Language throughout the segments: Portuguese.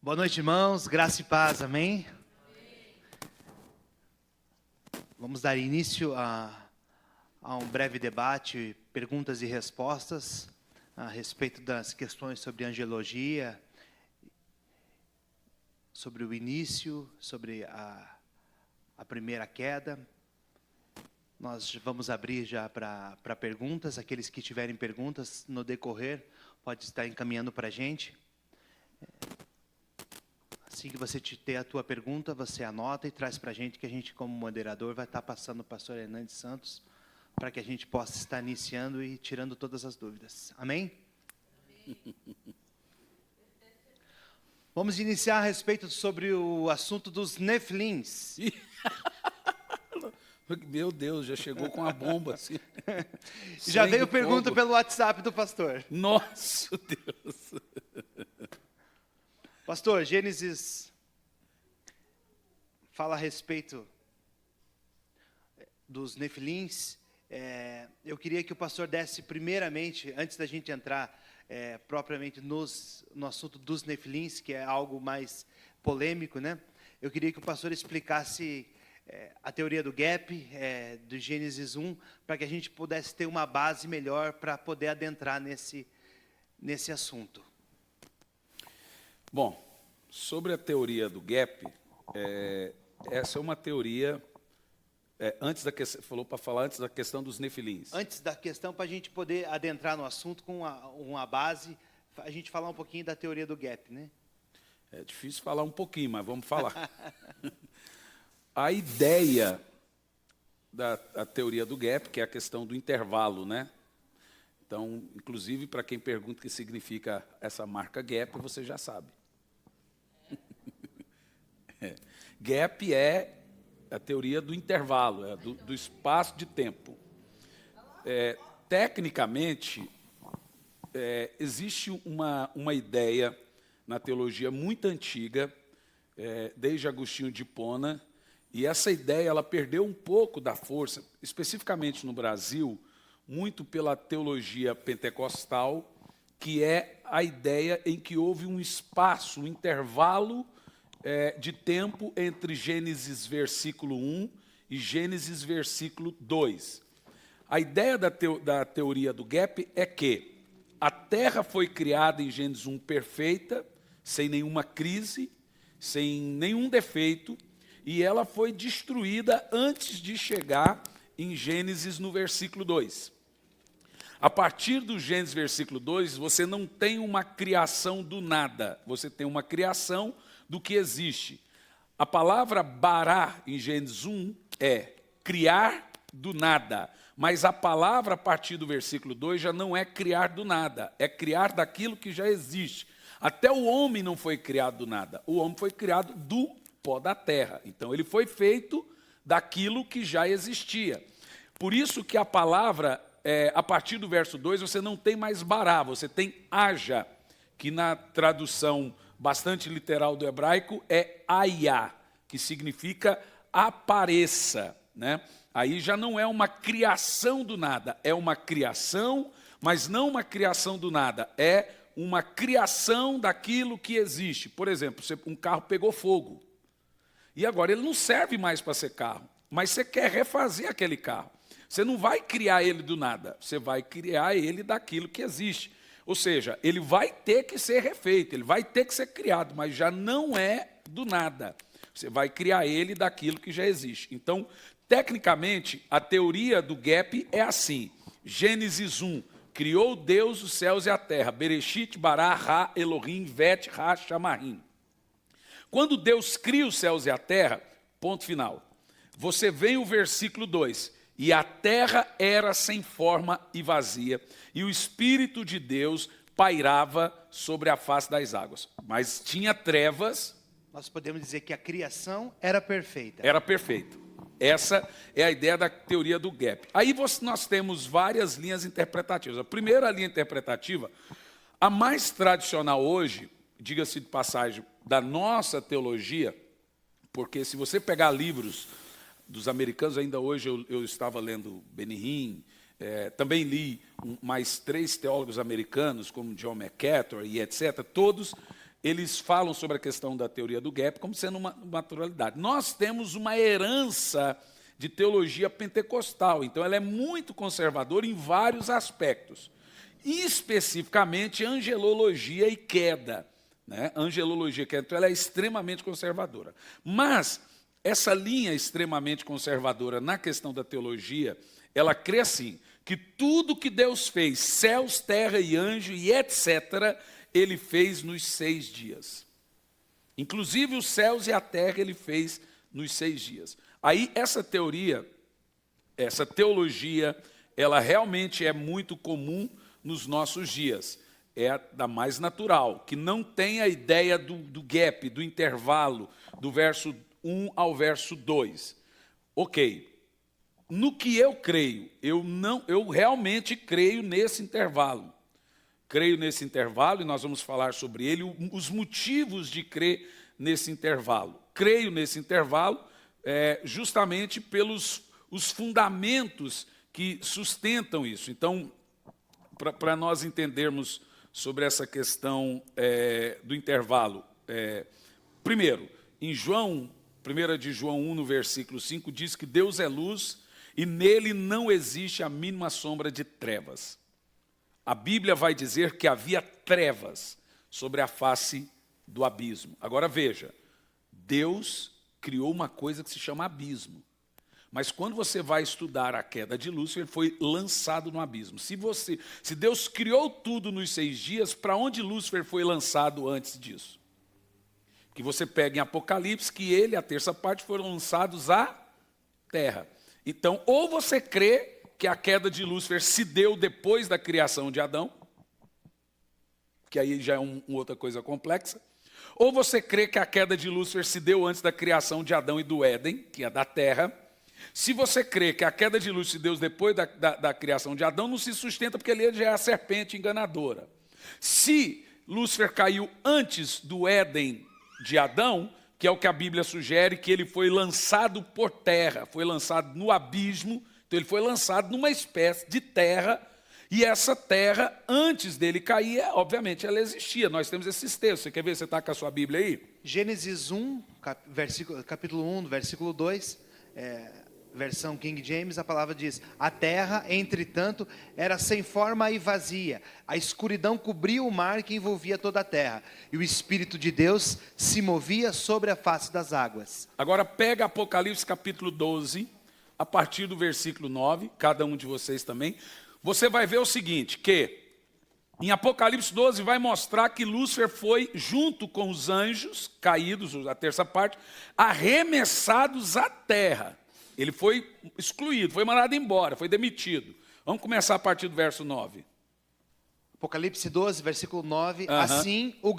Boa noite, irmãos. Graça e paz, amém? Vamos dar início a um breve debate, perguntas e respostas a respeito das questões sobre angelologia, sobre o início, sobre a primeira queda. Nós vamos abrir já para perguntas. Aqueles que tiverem perguntas no decorrer, pode estar encaminhando para a gente. Assim que você ter a tua pergunta, você anota e traz para a gente, que a gente, como moderador, vai estar passando o pastor Hernandes Santos, para que a gente possa estar iniciando e tirando todas as dúvidas. Amém? Amém. Vamos iniciar a respeito sobre o assunto dos Nefilins. Meu Deus, já chegou com a bomba. Assim. Já veio pergunta pelo WhatsApp do pastor. Nossa Deus. Pastor, Gênesis fala a respeito dos Nefilins. Eu queria que o pastor desse primeiramente, antes da gente entrar propriamente no assunto dos Nefilins, que é algo mais polêmico, né? Eu queria que o pastor explicasse a teoria do gap, do Gênesis 1, para que a gente pudesse ter uma base melhor para poder adentrar nesse assunto. Bom, sobre a teoria do gap, essa é uma teoria, antes da questão, falou para falar antes da questão dos nefilins. Antes da questão, para a gente poder adentrar no assunto com uma base, a gente falar um pouquinho da teoria do gap, né? É difícil falar um pouquinho, mas vamos falar. A ideia da teoria do gap, que é a questão do intervalo, né? Então, inclusive, para quem pergunta o que significa essa marca gap, você já sabe. Gap é a teoria do intervalo, do espaço de tempo. Tecnicamente, existe uma ideia na teologia muito antiga, desde Agostinho de Hipona, e essa ideia ela perdeu um pouco da força, especificamente no Brasil, muito pela teologia pentecostal, que é a ideia em que houve um espaço, um intervalo de tempo entre Gênesis versículo 1 e Gênesis versículo 2. A ideia da teoria do gap é que a Terra foi criada em Gênesis 1 perfeita, sem nenhuma crise, sem nenhum defeito, e ela foi destruída antes de chegar em Gênesis no versículo 2. A partir do Gênesis versículo 2, você não tem uma criação do nada, você tem uma criação do que existe. A palavra bará em Gênesis 1 é criar do nada, mas a palavra a partir do versículo 2 já não é criar do nada, é criar daquilo que já existe. Até o homem não foi criado do nada, o homem foi criado do pó da terra. Então ele foi feito daquilo que já existia. Por isso que a palavra, a partir do verso 2, você não tem mais bará, você tem haja, que na tradução bastante literal do hebraico é ayá, que significa apareça, né? Aí já não é uma criação do nada, é uma criação, mas não uma criação do nada, é uma criação daquilo que existe. Por exemplo, um carro pegou fogo, e agora ele não serve mais para ser carro, mas você quer refazer aquele carro. Você não vai criar ele do nada, você vai criar ele daquilo que existe. Ou seja, ele vai ter que ser refeito, ele vai ter que ser criado, mas já não é do nada. Você vai criar ele daquilo que já existe. Então, tecnicamente, a teoria do gap é assim. Gênesis 1, criou Deus os céus e a terra. Bereshit, bara, ra, Elohim, vet, ra, shamarim. Quando Deus cria os céus e a terra, ponto final. Você vem o versículo 2. E a terra era sem forma e vazia, e o Espírito de Deus pairava sobre a face das águas. Mas tinha trevas. Nós podemos dizer que a criação era perfeita. Era perfeito. Essa é a ideia da teoria do gap. Aí nós temos várias linhas interpretativas. A primeira linha interpretativa, a mais tradicional hoje, diga-se de passagem, da nossa teologia, porque se você pegar livros dos americanos, ainda hoje eu estava lendo Benny Hinn, também li mais 3 teólogos americanos, como John MacArthur e etc., todos eles falam sobre a questão da teoria do gap como sendo uma naturalidade. Nós temos uma herança de teologia pentecostal, então ela é muito conservadora em vários aspectos, especificamente angelologia e queda. Né? Angelologia e queda, então ela é extremamente conservadora. Mas essa linha extremamente conservadora na questão da teologia, ela crê assim, que tudo que Deus fez, céus, terra e anjo e etc., ele fez nos 6 dias. Inclusive os céus e a terra ele fez nos 6 dias. Aí essa teoria, essa teologia, ela realmente é muito comum nos nossos dias. É a da mais natural, que não tem a ideia do gap, do intervalo, do verso 1 ao verso 2. Ok. No que eu creio, eu realmente creio nesse intervalo. Creio nesse intervalo, e nós vamos falar sobre ele, os motivos de crer nesse intervalo. Creio nesse intervalo justamente pelos os fundamentos que sustentam isso. Então, para nós entendermos sobre essa questão do intervalo, primeiro, em João, 1 de João 1, no versículo 5, diz que Deus é luz e nele não existe a mínima sombra de trevas. A Bíblia vai dizer que havia trevas sobre a face do abismo. Agora veja, Deus criou uma coisa que se chama abismo. Mas quando você vai estudar a queda de Lúcifer, ele foi lançado no abismo. Se Deus criou tudo nos 6 dias, para onde Lúcifer foi lançado antes disso? Que você pega em Apocalipse que ele, a terça parte, foram lançados à terra. Então, ou você crê que a queda de Lúcifer se deu depois da criação de Adão, que aí já é uma outra coisa complexa, ou você crê que a queda de Lúcifer se deu antes da criação de Adão e do Éden, que é da terra. Se você crê que a queda de Lúcifer se deu depois da criação de Adão, não se sustenta porque ele já é a serpente enganadora. Se Lúcifer caiu antes do Éden de Adão, que é o que a Bíblia sugere, que ele foi lançado por terra, foi lançado no abismo, então ele foi lançado numa espécie de terra, e essa terra, antes dele cair, obviamente ela existia. Nós temos esses textos. Você quer ver? Você está com a sua Bíblia aí? Gênesis 1, capítulo 1, versículo 2, versão King James, a palavra diz: a terra, entretanto, era sem forma e vazia. A escuridão cobria o mar que envolvia toda a terra. E o Espírito de Deus se movia sobre a face das águas. Agora pega Apocalipse capítulo 12, a partir do versículo 9, cada um de vocês também. Você vai ver o seguinte, que em Apocalipse 12 vai mostrar que Lúcifer foi, junto com os anjos caídos, a terça parte, arremessados à terra. Ele foi excluído, foi mandado embora, foi demitido. Vamos começar a partir do verso 9. Apocalipse 12, versículo 9. Assim, o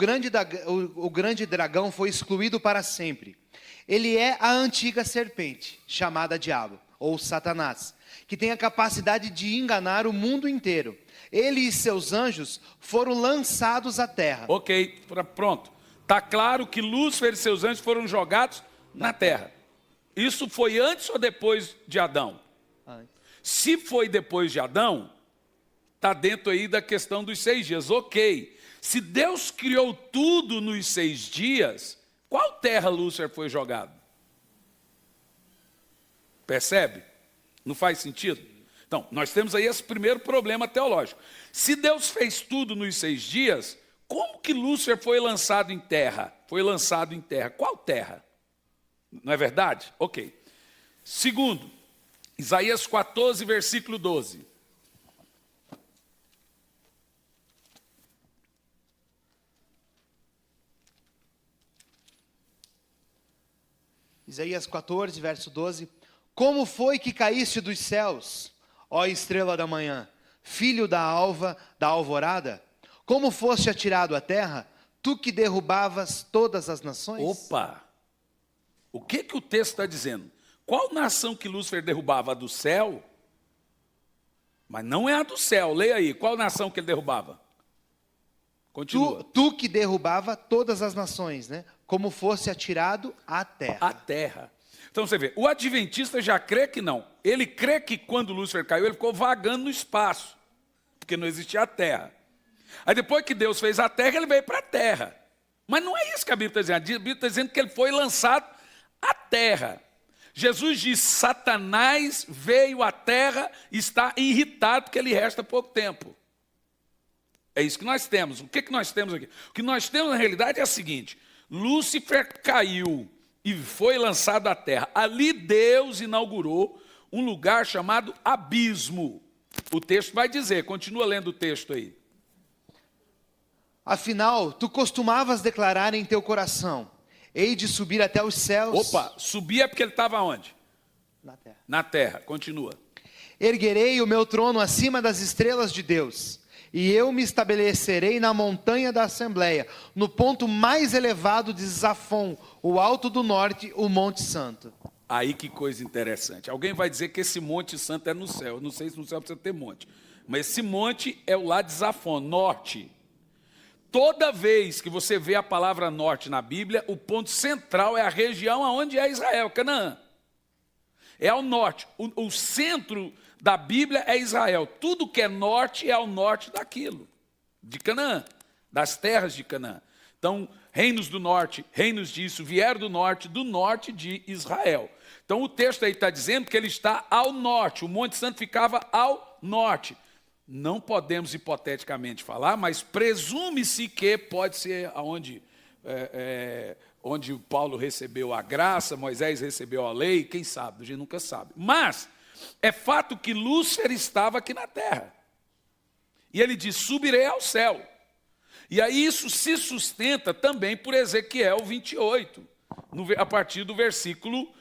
grande dragão foi excluído para sempre. Ele é a antiga serpente, chamada Diabo, ou Satanás, que tem a capacidade de enganar o mundo inteiro. Ele e seus anjos foram lançados à terra. Ok, pronto. Está claro que Lúcifer e seus anjos foram jogados na terra. Isso foi antes ou depois de Adão? Antes. Se foi depois de Adão, está dentro aí da questão dos 6 dias. Ok, se Deus criou tudo nos 6 dias, qual terra Lúcifer foi jogado? Percebe? Não faz sentido? Então, nós temos aí esse primeiro problema teológico. Se Deus fez tudo nos 6 dias, como que Lúcifer foi lançado em terra? Foi lançado em terra. Qual terra? Não é verdade? Ok. Segundo, Isaías 14, versículo 12. Isaías 14, verso 12. Como foi que caíste dos céus, ó estrela da manhã, filho da alva, da alvorada? Como foste atirado à terra, tu que derrubavas todas as nações? Opa! O que o texto está dizendo? Qual nação que Lúcifer derrubava? A do céu? Mas não é a do céu. Leia aí. Qual nação que ele derrubava? Continua. Tu que derrubava todas as nações, né? Como fosse atirado à terra. À terra. Então você vê, o adventista já crê que não. Ele crê que quando Lúcifer caiu, ele ficou vagando no espaço. Porque não existia a terra. Aí depois que Deus fez a terra, ele veio para a terra. Mas não é isso que a Bíblia está dizendo. A Bíblia está dizendo que ele foi lançado à terra. Jesus diz, Satanás veio à terra e está irritado porque lhe resta pouco tempo. É isso que nós temos. O que nós temos aqui? O que nós temos na realidade é o seguinte, Lúcifer caiu e foi lançado à terra. Ali Deus inaugurou um lugar chamado abismo. O texto vai dizer, continua lendo o texto aí. Afinal, tu costumavas declarar em teu coração, hei de subir até os céus. Opa, subia porque ele estava onde? Na terra. Na terra, continua. Erguerei o meu trono acima das estrelas de Deus, e eu me estabelecerei na montanha da Assembleia, no ponto mais elevado de Zafon, o alto do norte, o Monte Santo. Aí que coisa interessante. Alguém vai dizer que esse Monte Santo é no céu. Eu não sei se no céu precisa ter monte. Mas esse monte é o lá de Zafon, norte. Toda vez que você vê a palavra norte na Bíblia, o ponto central é a região onde é Israel, Canaã. É ao norte. O centro da Bíblia é Israel. Tudo que é norte é ao norte daquilo, de Canaã, das terras de Canaã. Então, reinos do norte, reinos disso, vieram do norte de Israel. Então, o texto aí está dizendo que ele está ao norte. O Monte Santo ficava ao norte. Não podemos hipoteticamente falar, mas presume-se que pode ser onde Paulo recebeu a graça, Moisés recebeu a lei, quem sabe, a gente nunca sabe. Mas é fato que Lúcifer estava aqui na terra. E ele diz, subirei ao céu. E aí isso se sustenta também por Ezequiel 28, a partir do versículo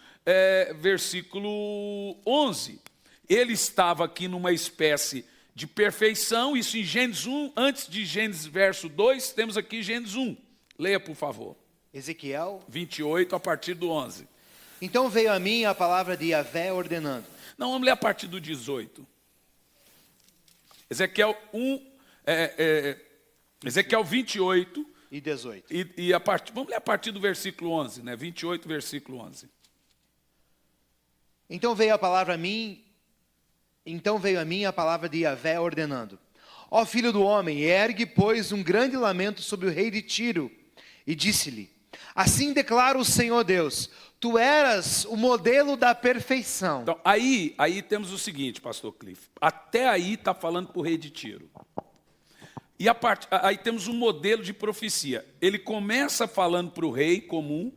11. Ele estava aqui numa espécie de perfeição, isso em Gênesis 1, antes de Gênesis verso 2, temos aqui Gênesis 1. Leia, por favor. Ezequiel 28, a partir do 11. Então veio a mim a palavra de Yahvé ordenando. Não, vamos ler a partir do 18. Ezequiel 1, Ezequiel 28. E 18. Vamos ler a partir do versículo 11, né? 28, versículo 11. Então veio a mim a palavra de Yahvé ordenando. Ó filho do homem, ergue, pois, um grande lamento sobre o rei de Tiro. E disse-lhe, assim declara o Senhor Deus, tu eras o modelo da perfeição. Então, aí temos o seguinte, pastor Cliff. Até aí está falando para o rei de Tiro. E aí temos um modelo de profecia. Ele começa falando para o rei comum,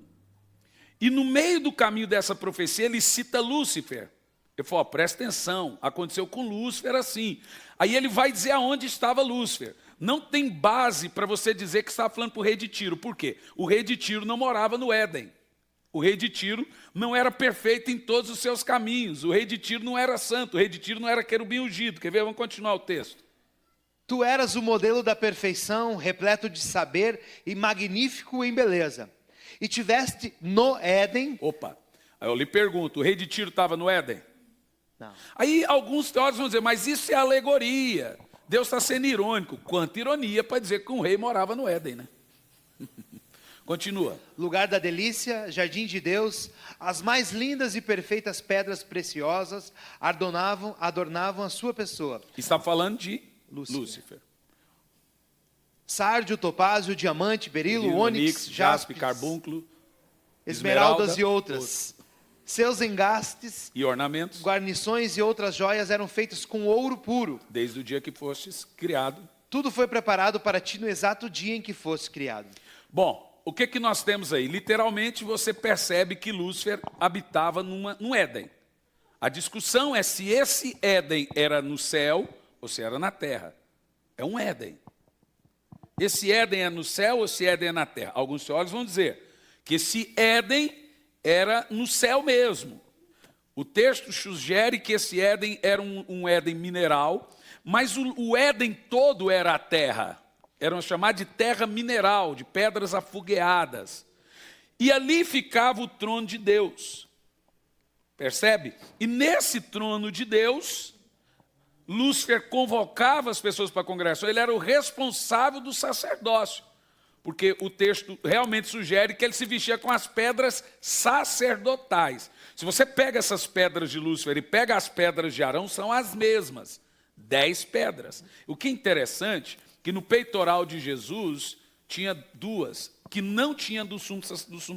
e no meio do caminho dessa profecia ele cita Lúcifer. Ele falou, presta atenção, aconteceu com Lúcifer assim. Aí ele vai dizer aonde estava Lúcifer. Não tem base para você dizer que estava falando para o rei de Tiro. Por quê? O rei de Tiro não morava no Éden. O rei de Tiro não era perfeito em todos os seus caminhos. O rei de Tiro não era santo. O rei de Tiro não era querubim ungido. Quer ver? Vamos continuar o texto. Tu eras o modelo da perfeição, repleto de saber e magnífico em beleza. E tiveste no Éden... Opa, aí eu lhe pergunto, o rei de Tiro estava no Éden? Não. Aí alguns teólogos vão dizer, mas isso é alegoria. Deus está sendo irônico. Quanta ironia para dizer que um rei morava no Éden, né? Continua. Lugar da delícia, jardim de Deus, as mais lindas e perfeitas pedras preciosas adornavam a sua pessoa. Está falando de Lúcifer. Sárdio, topázio, diamante, berilo, ônix, jaspe, carbúnculo, esmeraldas e outras. Seus engastes e ornamentos, guarnições e outras joias eram feitos com ouro puro. Desde o dia que fostes criado. Tudo foi preparado para ti no exato dia em que foste criado. Bom, o que nós temos aí? Literalmente você percebe que Lúcifer habitava num Éden. A discussão é se esse Éden era no céu ou se era na terra. É um Éden. Esse Éden é no céu ou se Éden é na terra? Alguns teólogos vão dizer que esse Éden era no céu mesmo. O texto sugere que esse Éden era um Éden mineral, mas o Éden todo era a terra. Era chamado de terra mineral, de pedras afogueadas. E ali ficava o trono de Deus. Percebe? E nesse trono de Deus, Lúcifer convocava as pessoas para a congregação. Ele era o responsável do sacerdócio. Porque o texto realmente sugere que ele se vestia com as pedras sacerdotais. Se você pega essas pedras de Lúcifer e pega as pedras de Arão, são as mesmas, 10 pedras. O que é interessante, que no peitoral de Jesus tinha duas, que não tinha do sumo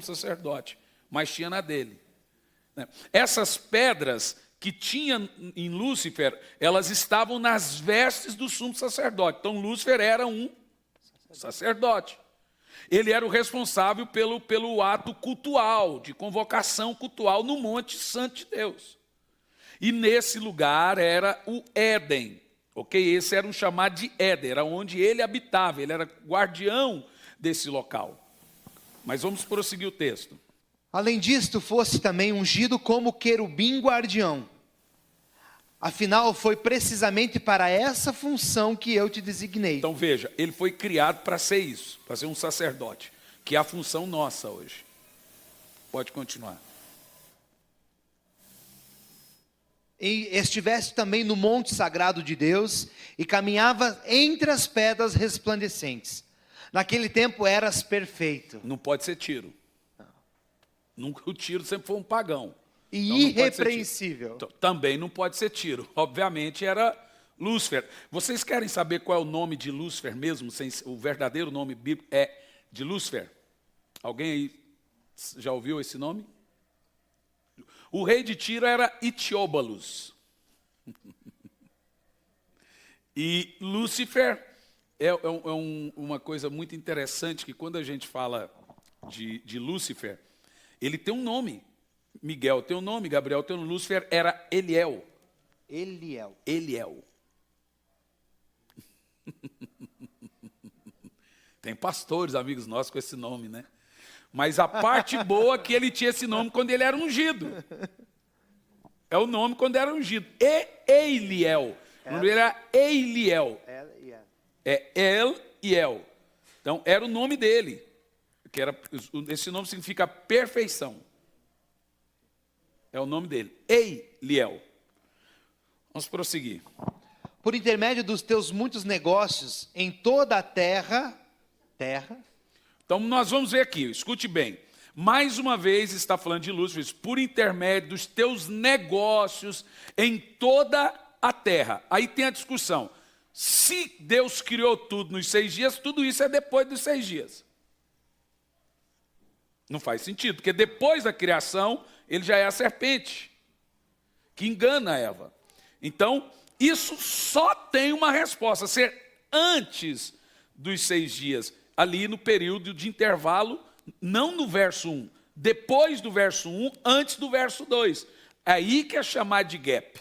sacerdote, mas tinha na dele. Essas pedras que tinha em Lúcifer, elas estavam nas vestes do sumo sacerdote. Então Lúcifer era um sacerdote. Ele era o responsável pelo ato cultual, de convocação cultual no Monte Santo de Deus. E nesse lugar era o Éden. Ok? Esse era um chamado de Éden, era onde ele habitava, ele era guardião desse local. Mas vamos prosseguir o texto. Além disto, fosse também ungido como querubim guardião. Afinal, foi precisamente para essa função que eu te designei. Então veja, ele foi criado para ser isso, para ser um sacerdote, que é a função nossa hoje. Pode continuar. E estivesse também no monte sagrado de Deus e caminhava entre as pedras resplandecentes. Naquele tempo eras perfeito. Não pode ser Tiro. O Tiro sempre foi um pagão. E então irrepreensível. Também não pode ser Tiro. Obviamente era Lúcifer. Vocês querem saber qual é o nome de Lúcifer mesmo? O verdadeiro nome bíblico é de Lúcifer? Alguém aí já ouviu esse nome? O rei de Tiro era Itióbalos. E Lúcifer é uma coisa muito interessante, que quando a gente fala de Lúcifer, ele tem um nome. Miguel tem um nome, Gabriel tem um nome. Lúcifer era Eliel. Eliel. Tem pastores, amigos nossos, com esse nome, né? Mas a parte boa é que ele tinha esse nome quando ele era ungido. É o nome quando era ungido. Eliel. O nome dele era Eliel. É El-Iel. Então, era o nome dele. Esse nome significa perfeição. É o nome dele. Eliel. Vamos prosseguir. Por intermédio dos teus muitos negócios em toda a terra. Então, nós vamos ver aqui, escute bem. Mais uma vez está falando de Lúcifer, por intermédio dos teus negócios em toda a terra. Aí tem a discussão. Se Deus criou tudo nos 6 dias, tudo isso é depois dos 6 dias. Não faz sentido, porque depois da criação, ele já é a serpente, que engana Eva. Então, isso só tem uma resposta, ser antes dos 6 dias, ali no período de intervalo, não no verso 1, depois do verso 1, antes do verso 2. Aí que é chamado de gap,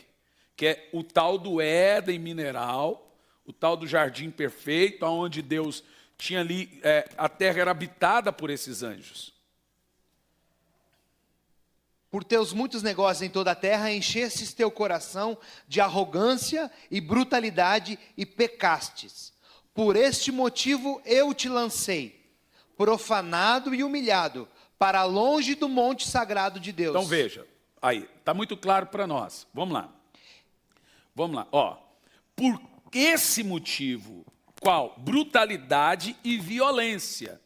que é o tal do Éden mineral, o tal do jardim perfeito, onde Deus tinha ali, a terra era habitada por esses anjos. Por teus muitos negócios em toda a terra, enchestes teu coração de arrogância e brutalidade e pecastes. Por este motivo eu te lancei, profanado e humilhado, para longe do monte sagrado de Deus. Então veja, aí, está muito claro para nós. Vamos lá. Ó, por esse motivo, qual? Brutalidade e violência.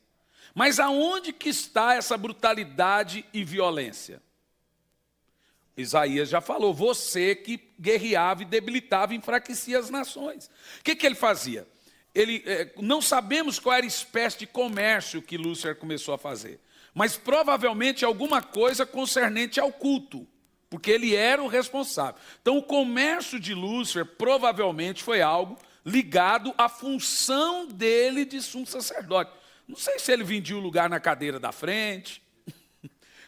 Mas aonde que está essa brutalidade e violência? Isaías já falou, você que guerreava e debilitava e enfraquecia as nações. O que ele fazia? Não sabemos qual era a espécie de comércio que Lúcifer começou a fazer, mas provavelmente alguma coisa concernente ao culto, porque ele era o responsável. Então o comércio de Lúcifer provavelmente foi algo ligado à função dele de sumo sacerdote. Não sei se ele vendia o lugar na cadeira da frente,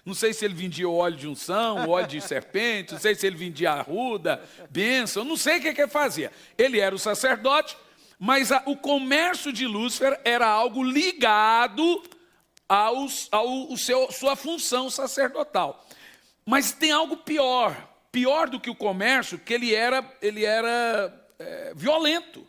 não sei se ele vendia o óleo de unção, o óleo de serpente, não sei se ele vendia arruda, bênção, não sei o que ele fazia. Ele era o sacerdote, mas o comércio de Lúcifer era algo ligado sua função sacerdotal. Mas tem algo pior do que o comércio, que ele era violento.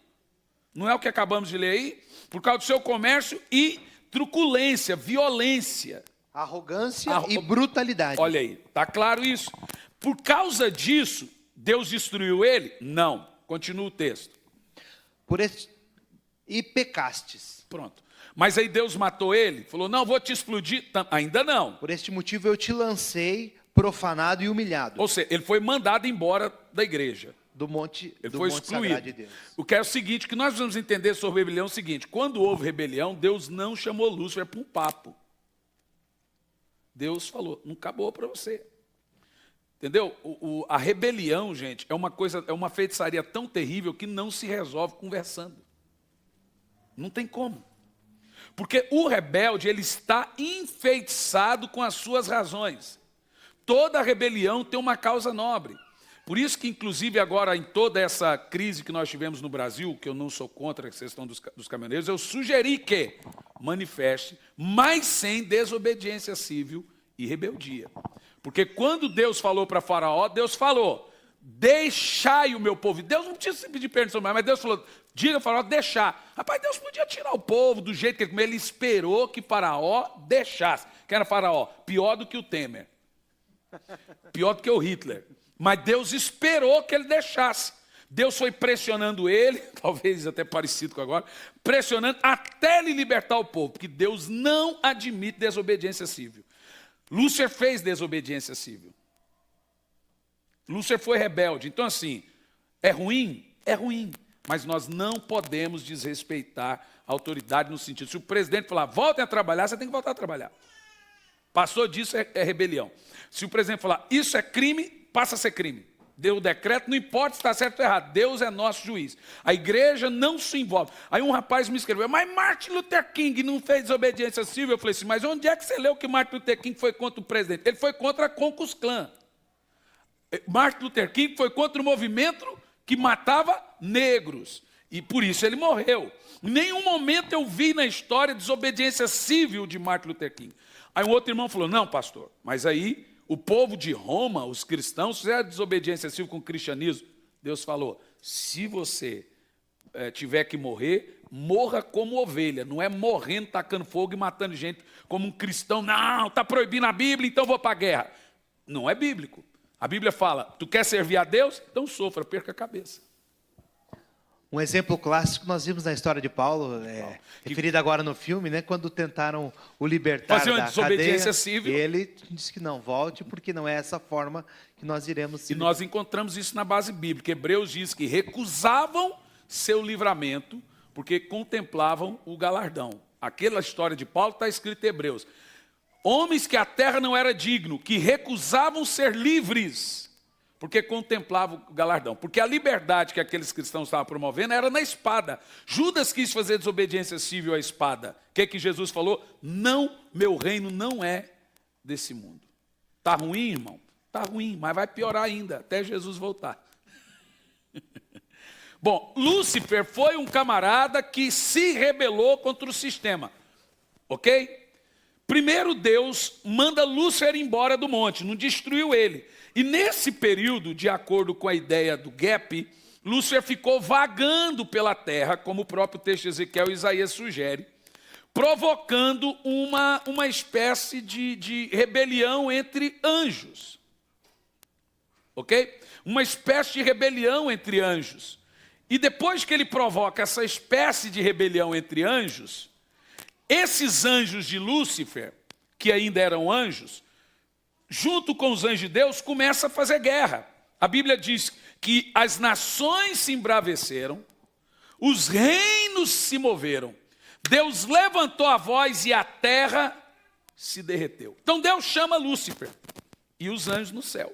Não é o que acabamos de ler aí? Por causa do seu comércio e truculência, violência. Arrogância e brutalidade. Olha aí, está claro isso? Por causa disso, Deus destruiu ele? Não. Continua o texto. E pecastes. Pronto. Mas aí Deus matou ele? Falou, não, vou te explodir. Ainda não. Por este motivo eu te lancei, profanado e humilhado. Ou seja, ele foi mandado embora da igreja. do monte, Ele do foi monte excluído. sagrado de Deus. O que é o seguinte, que nós vamos entender sobre rebelião é o seguinte, quando houve rebelião, Deus não chamou Lúcifer para um papo. Deus falou, não acabou para você. Entendeu? A rebelião, gente, é uma feitiçaria tão terrível que não se resolve conversando. Não tem como. Porque o rebelde, ele está enfeitiçado com as suas razões. Toda rebelião tem uma causa nobre. Por isso que, inclusive, agora, em toda essa crise que nós tivemos no Brasil, que eu não sou contra a questão dos caminhoneiros, eu sugeri que manifeste, mas sem desobediência civil e rebeldia. Porque quando Deus falou para Faraó, Deus falou, deixai o meu povo. Deus não tinha pedir permissão, mas Deus falou, diga Faraó, deixar. Rapaz, Deus podia tirar o povo do jeito que ele esperou que Faraó deixasse. Que era Faraó? Pior do que o Temer. Pior do que o Hitler. Mas Deus esperou que ele deixasse. Deus foi pressionando ele, talvez até parecido com agora, pressionando até ele libertar o povo, porque Deus não admite desobediência civil. Lúcifer fez desobediência civil. Lúcifer foi rebelde. Então, assim, é ruim? É ruim. Mas nós não podemos desrespeitar a autoridade no sentido, se o presidente falar, voltem a trabalhar, você tem que voltar a trabalhar. Passou disso, é rebelião. Se o presidente falar, isso é crime, passa a ser crime. Deu o decreto, não importa se está certo ou errado, Deus é nosso juiz. A igreja não se envolve. Aí um rapaz me escreveu, mas Martin Luther King não fez desobediência civil? Eu falei assim, mas onde é que você leu que Martin Luther King foi contra o presidente? Ele foi contra a Ku Klux Klan. Martin Luther King foi contra o movimento que matava negros. E por isso ele morreu. Em nenhum momento eu vi na história desobediência civil de Martin Luther King. Aí um outro irmão falou, não, pastor, mas aí o povo de Roma, os cristãos, fizeram desobediência civil com o cristianismo. Deus falou, se você tiver que morrer, morra como ovelha. Não é morrendo, tacando fogo e matando gente como um cristão. Não, está proibindo a Bíblia, então vou para a guerra. Não é bíblico. A Bíblia fala, tu quer servir a Deus? Então sofra, perca a cabeça. Um exemplo clássico nós vimos na história de Paulo, referido agora no filme, né, quando tentaram o libertar fazer uma da desobediência cadeia, civil. ele disse que não, volte, porque não é essa forma que nós iremos... E nós encontramos isso na base bíblica. Hebreus diz que recusavam seu livramento, porque contemplavam o galardão. Aquela história de Paulo está escrita em Hebreus. Homens que a terra não era digno, que recusavam ser livres, porque contemplavam o galardão. Porque a liberdade que aqueles cristãos estavam promovendo era na espada. Judas quis fazer desobediência civil à espada. O que Jesus falou? Não, meu reino não é desse mundo. Está ruim, irmão? Está ruim, mas vai piorar ainda, até Jesus voltar. Bom, Lúcifer foi um camarada que se rebelou contra o sistema. Ok? Primeiro Deus manda Lúcifer embora do monte, não destruiu ele. E nesse período, de acordo com a ideia do gap, Lúcifer ficou vagando pela terra, como o próprio texto de Ezequiel e Isaías sugere, provocando uma espécie de rebelião entre anjos. Ok? Uma espécie de rebelião entre anjos. E depois que ele provoca essa espécie de rebelião entre anjos, esses anjos de Lúcifer, que ainda eram anjos, junto com os anjos de Deus, começa a fazer guerra. A Bíblia diz que as nações se embraveceram, os reinos se moveram, Deus levantou a voz e a terra se derreteu. Então Deus chama Lúcifer e os anjos no céu,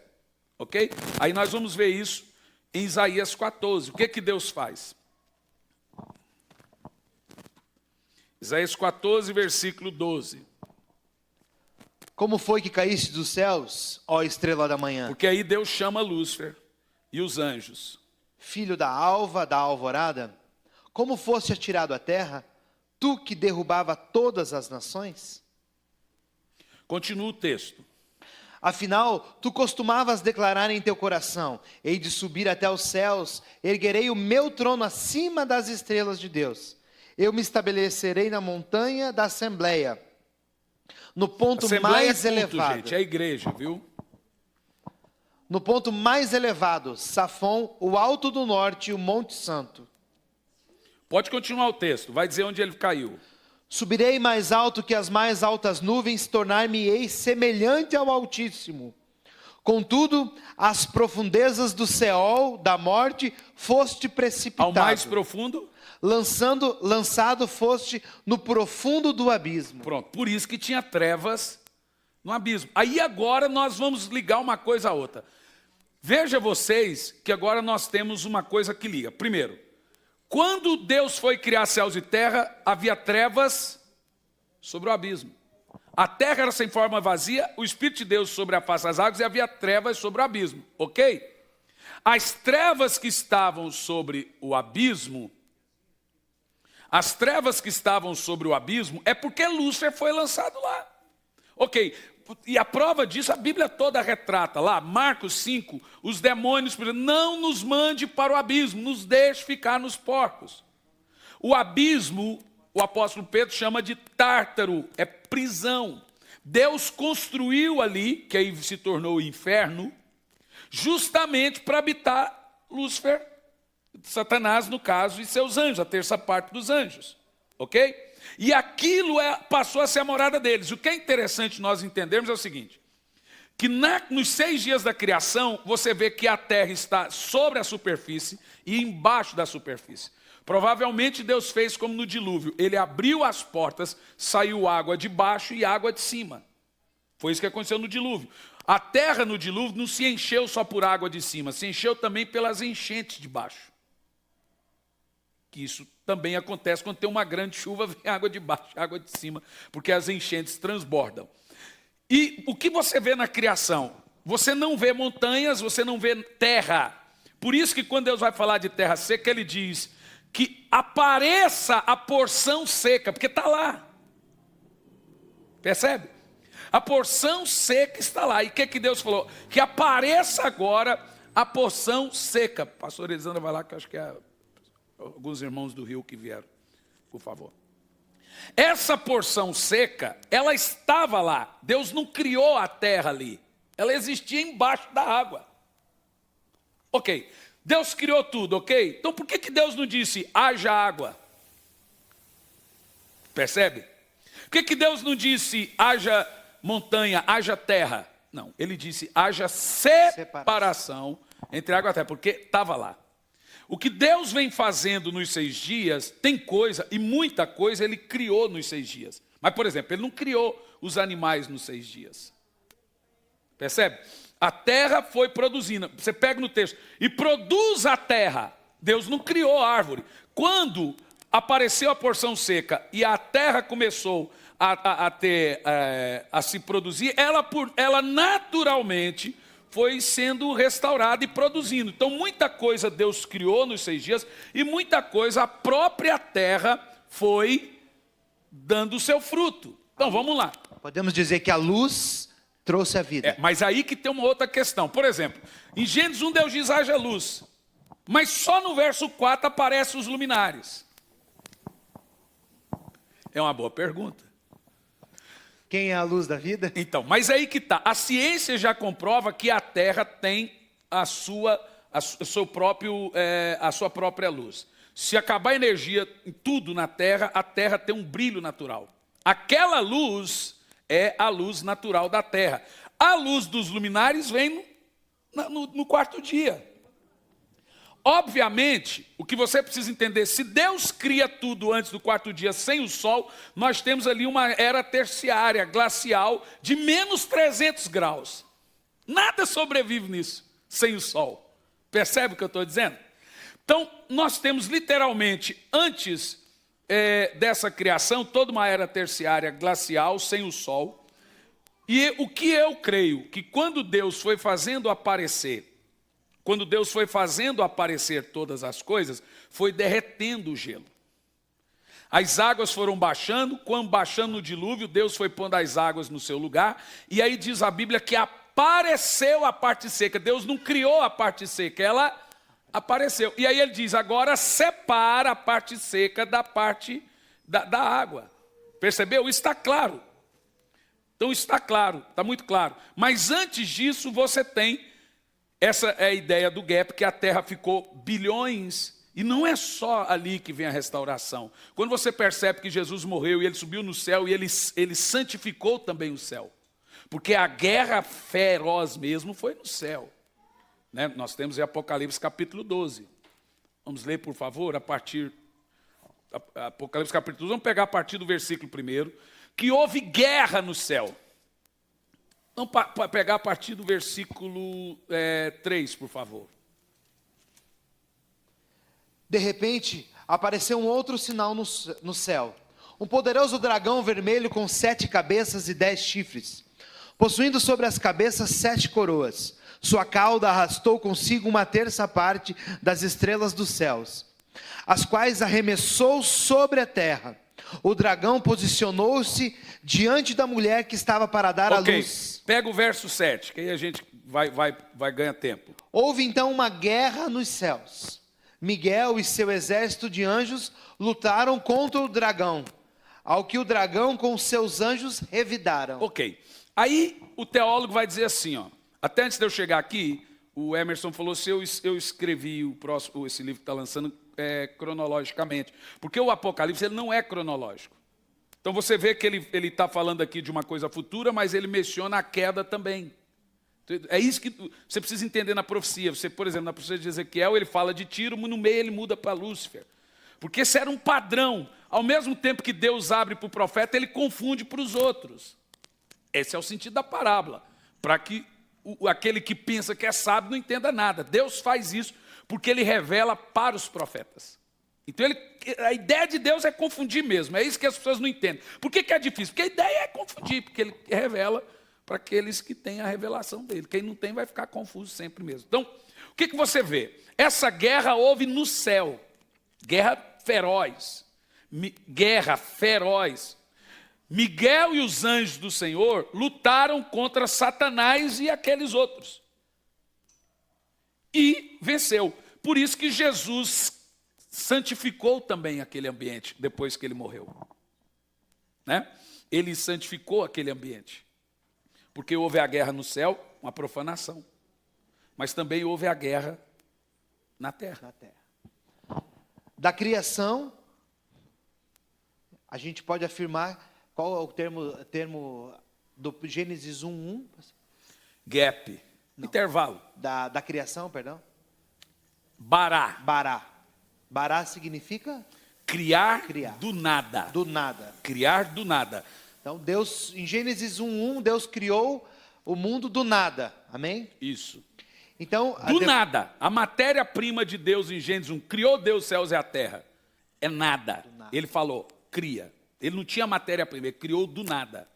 ok? Aí nós vamos ver isso em Isaías 14. O que Deus faz? Isaías 14, versículo 12. Como foi que caíste dos céus, ó estrela da manhã? Porque aí Deus chama Lúcifer e os anjos. Filho da alva, da alvorada, como foste atirado à terra, tu que derrubava todas as nações? Continua o texto. Afinal, tu costumavas declarar em teu coração, hei de subir até os céus, erguerei o meu trono acima das estrelas de Deus. Eu me estabelecerei na montanha da Assembleia, no ponto mais elevado. Gente, é a igreja, viu? No ponto mais elevado, Safon, o alto do norte e o Monte Santo. Pode continuar o texto, vai dizer onde ele caiu. Subirei mais alto que as mais altas nuvens, tornar-me-ei semelhante ao Altíssimo. Contudo, às profundezas do Seol, da morte, foste precipitado. Ao mais profundo. Lançado foste no profundo do abismo. Pronto, por isso que tinha trevas no abismo. Aí agora nós vamos ligar uma coisa a outra. Veja vocês que agora nós temos uma coisa que liga. Primeiro, quando Deus foi criar céus e terra, havia trevas sobre o abismo. A terra era sem forma vazia, o Espírito de Deus sobre a face das águas e havia trevas sobre o abismo, ok? As trevas que estavam sobre o abismo, é porque Lúcifer foi lançado lá. Ok, e a prova disso, a Bíblia toda retrata lá, Marcos 5, os demônios, não nos mande para o abismo, nos deixe ficar nos porcos. O abismo, o apóstolo Pedro chama de tártaro, é prisão. Deus construiu ali, que aí se tornou o inferno, justamente para habitar Lúcifer, Satanás no caso, e seus anjos, a terça parte dos anjos, ok? E aquilo passou a ser a morada deles. O que é interessante nós entendermos é o seguinte, que nos 6 dias da criação, você vê que a terra está sobre a superfície e embaixo da superfície. Provavelmente Deus fez como no dilúvio, ele abriu as portas, saiu água de baixo e água de cima. Foi isso que aconteceu no dilúvio. A terra no dilúvio não se encheu só por água de cima, se encheu também pelas enchentes de baixo. Que isso também acontece quando tem uma grande chuva, vem água de baixo, água de cima, porque as enchentes transbordam. E o que você vê na criação? Você não vê montanhas, você não vê terra. Por isso que quando Deus vai falar de terra seca, ele diz que apareça a porção seca, porque está lá. Percebe? A porção seca está lá. E o que Deus falou? Que apareça agora a porção seca. Pastor Elisandra vai lá, que eu acho que é alguns irmãos do Rio que vieram, por favor. Essa porção seca, ela estava lá. Deus não criou a terra ali. Ela existia embaixo da água. Ok. Deus criou tudo, ok? Então por que Deus não disse, haja água? Percebe? Por que Deus não disse, haja montanha, haja terra? Não, ele disse, haja separação entre água e terra, porque estava lá. O que Deus vem fazendo nos 6 dias, tem coisa, e muita coisa ele criou nos 6 dias. Mas, por exemplo, ele não criou os animais nos 6 dias. Percebe? A terra foi produzindo. Você pega no texto, e produz a terra. Deus não criou a árvore. Quando apareceu a porção seca e a terra começou a se produzir, ela naturalmente foi sendo restaurada e produzindo. Então, muita coisa Deus criou nos 6 dias e muita coisa a própria terra foi dando o seu fruto. Então, vamos lá. Podemos dizer que a luz trouxe a vida. Mas aí que tem uma outra questão. Por exemplo, em Gênesis 1, Deus diz, haja luz. Mas só no verso 4 aparecem os luminares. É uma boa pergunta. Quem é a luz da vida? Então, mas aí que está. A ciência já comprova que a Terra tem a sua própria luz. Se acabar a energia em tudo na Terra, a Terra tem um brilho natural. Aquela luz é a luz natural da Terra. A luz dos luminares vem no 4º dia. Obviamente, o que você precisa entender, se Deus cria tudo antes do 4º dia sem o sol, nós temos ali uma era terciária, glacial, de menos 300 graus. Nada sobrevive nisso, sem o sol. Percebe o que eu estou dizendo? Então, nós temos literalmente, antes dessa criação, toda uma era terciária, glacial, sem o sol. E o que eu creio, que quando Deus foi fazendo aparecer todas as coisas, foi derretendo o gelo. As águas foram baixando, quando baixando no dilúvio, Deus foi pondo as águas no seu lugar, e aí diz a Bíblia que apareceu a parte seca. Deus não criou a parte seca, ela apareceu. E aí ele diz, agora separa a parte seca da parte da água. Percebeu? Está claro. Então está claro, está muito claro. Mas antes disso você tem, essa é a ideia do gap, que a terra ficou bilhões, e não é só ali que vem a restauração. Quando você percebe que Jesus morreu e ele subiu no céu e ele santificou também o céu. Porque a guerra feroz mesmo foi no céu. Né? Nós temos em Apocalipse capítulo 12. Vamos ler, por favor, a partir... Apocalipse capítulo 12, vamos pegar a partir do versículo 1, que houve guerra no céu. Vamos pegar a partir do versículo 3, por favor. De repente, apareceu um outro sinal no céu. Um poderoso dragão vermelho com 7 cabeças e 10 chifres, possuindo sobre as cabeças 7 coroas. Sua cauda arrastou consigo 1/3 parte das estrelas dos céus, as quais arremessou sobre a terra. O dragão posicionou-se diante da mulher que estava para dar à luz. Pega o verso 7, que aí a gente vai ganhar tempo. Houve então uma guerra nos céus. Miguel e seu exército de anjos lutaram contra o dragão, ao que o dragão com seus anjos revidaram. Ok. Aí o teólogo vai dizer assim, ó. Até antes de eu chegar aqui, o Emerson falou se eu escrevi esse livro que está lançando cronologicamente. Porque o Apocalipse ele não é cronológico. Então você vê que ele está falando aqui de uma coisa futura, mas ele menciona a queda também. É isso que você precisa entender na profecia. Você, por exemplo, na profecia de Ezequiel, ele fala de Tiro, no meio ele muda para Lúcifer. Porque esse era um padrão. Ao mesmo tempo que Deus abre para o profeta, ele confunde para os outros. Esse é o sentido da parábola. Para que aquele que pensa que é sábio não entenda nada. Deus faz isso porque ele revela para os profetas. Então a ideia de Deus é confundir mesmo. É isso que as pessoas não entendem. Por que é difícil? Porque a ideia é confundir, porque ele revela para aqueles que têm a revelação dele. Quem não tem vai ficar confuso sempre mesmo. Então, o que você vê? Essa guerra houve no céu. Guerra feroz. Guerra feroz. Miguel e os anjos do Senhor lutaram contra Satanás e aqueles outros. E venceu. Por isso que Jesus santificou também aquele ambiente depois que ele morreu. Né? Ele santificou aquele ambiente. Porque houve a guerra no céu, uma profanação. Mas também houve a guerra na terra. Da criação, a gente pode afirmar, qual é o termo do Gênesis 1:1? Gap. Não. Intervalo. Da criação, perdão? Bará. Bará significa? Criar do nada. Do nada. Criar do nada. Então, Deus, em Gênesis 1:1, Deus criou o mundo do nada. Amém? Isso. Então, do nada. A matéria-prima de Deus em Gênesis 1, criou Deus os céus e a terra. É nada. Ele falou, cria. Ele não tinha matéria-prima, ele criou do nada.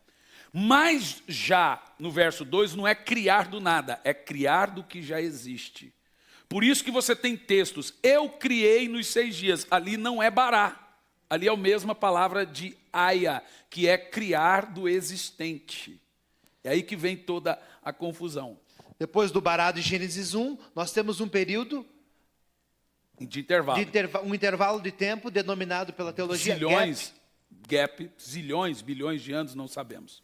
Mas já no verso 2 não é criar do nada, é criar do que já existe. Por isso que você tem textos, eu criei nos 6 dias. Ali não é bará. Ali é a mesma palavra de aia, que é criar do existente. É aí que vem toda a confusão. Depois do bará de Gênesis 1, nós temos um período de intervalo. Um intervalo de tempo denominado pela teologia zilhões, bilhões de anos, não sabemos.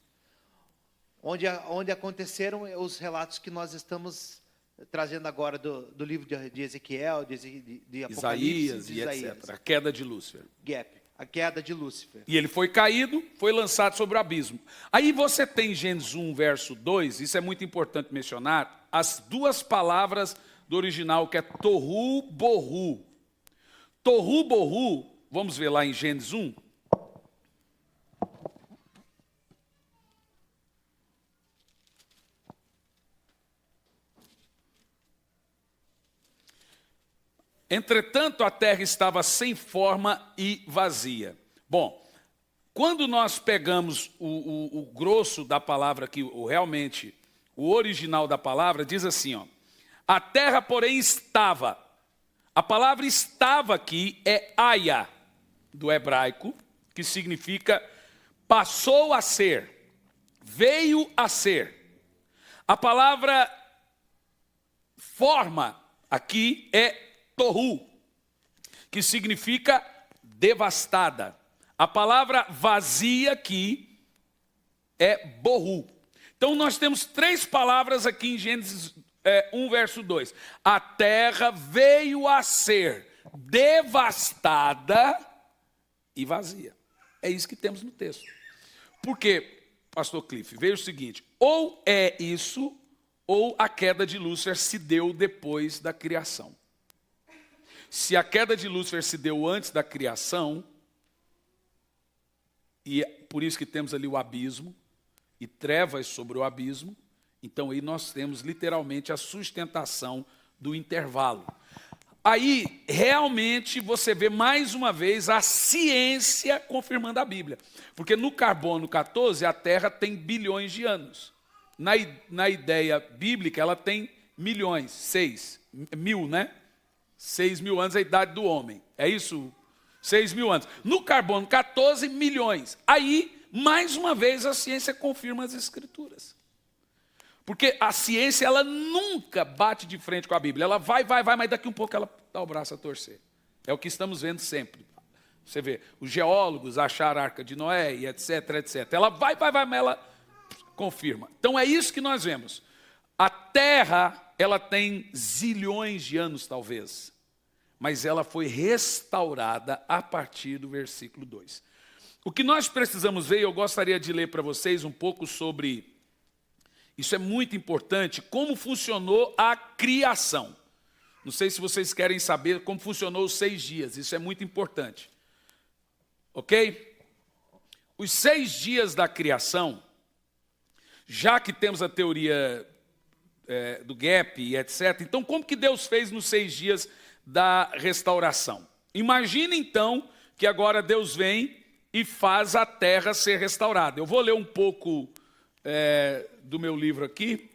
Onde aconteceram os relatos que nós estamos trazendo agora do livro de Ezequiel, de Apocalipse, Isaías, etc. A queda de Lúcifer. A queda de Lúcifer. E ele foi caído, foi lançado sobre o abismo. Aí você tem Gênesis 1, verso 2, isso é muito importante mencionar, as 2 palavras do original, que é tohu bohu. Tohu bohu, vamos ver lá em Gênesis 1. Entretanto, a terra estava sem forma e vazia. Bom, quando nós pegamos o grosso da palavra aqui, realmente, o original da palavra, diz assim, ó, a terra, porém, estava. A palavra estava aqui é aya, do hebraico, que significa passou a ser, veio a ser. A palavra forma aqui é tohu, que significa devastada. A palavra vazia aqui é bohu. Então nós temos 3 palavras aqui em Gênesis 1, verso 2. A terra veio a ser devastada e vazia. É isso que temos no texto. Por quê? pastor Cliff, veja o seguinte: ou é isso, ou a queda de Lúcifer se deu depois da criação. Se a queda de Lúcifer se deu antes da criação, e é por isso que temos ali o abismo, e trevas sobre o abismo, então aí nós temos literalmente a sustentação do intervalo. Aí, realmente, você vê mais uma vez a ciência confirmando a Bíblia. Porque no carbono 14, a Terra tem bilhões de anos. Na ideia bíblica, ela tem milhões, 6.000, né? 6.000 anos é a idade do homem. É isso? 6.000 anos. No carbono 14, milhões. Aí, mais uma vez, a ciência confirma as Escrituras. Porque a ciência, ela nunca bate de frente com a Bíblia. Ela vai, mas daqui um pouco ela dá o braço a torcer. É o que estamos vendo sempre. Você vê, os geólogos acharam a Arca de Noé e etc, etc. Ela vai, mas ela confirma. Então é isso que nós vemos. A Terra, ela tem zilhões de anos talvez, mas ela foi restaurada a partir do versículo 2. O que nós precisamos ver, eu gostaria de ler para vocês um pouco sobre... Isso é muito importante, como funcionou a criação. Não sei se vocês querem saber como funcionou os 6 dias, isso é muito importante. Ok? Os 6 dias da criação, já que temos a teoria do gap e etc., então como que Deus fez nos 6 dias da restauração? Imagine então que agora Deus vem e faz a terra ser restaurada. Eu vou ler um pouco... do meu livro aqui,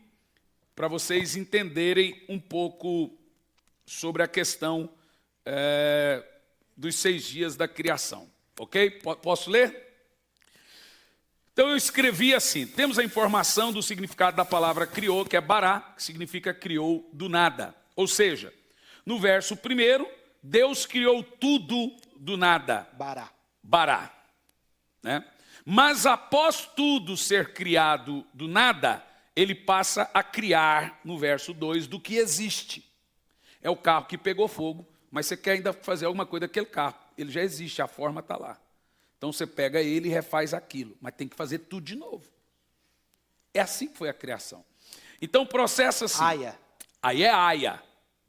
para vocês entenderem um pouco sobre a questão dos 6 dias da criação. Ok? Posso ler? Então eu escrevi assim, temos a informação do significado da palavra criou, que é bará, que significa criou do nada. Ou seja, no verso 1, Deus criou tudo do nada. Bará. Né? Mas após tudo ser criado do nada, ele passa a criar, no verso 2, do que existe. É o carro que pegou fogo, mas você quer ainda fazer alguma coisa daquele carro. Ele já existe, a forma está lá. Então você pega ele e refaz aquilo, mas tem que fazer tudo de novo. É assim que foi a criação. Então o processo assim... Aí é Aia,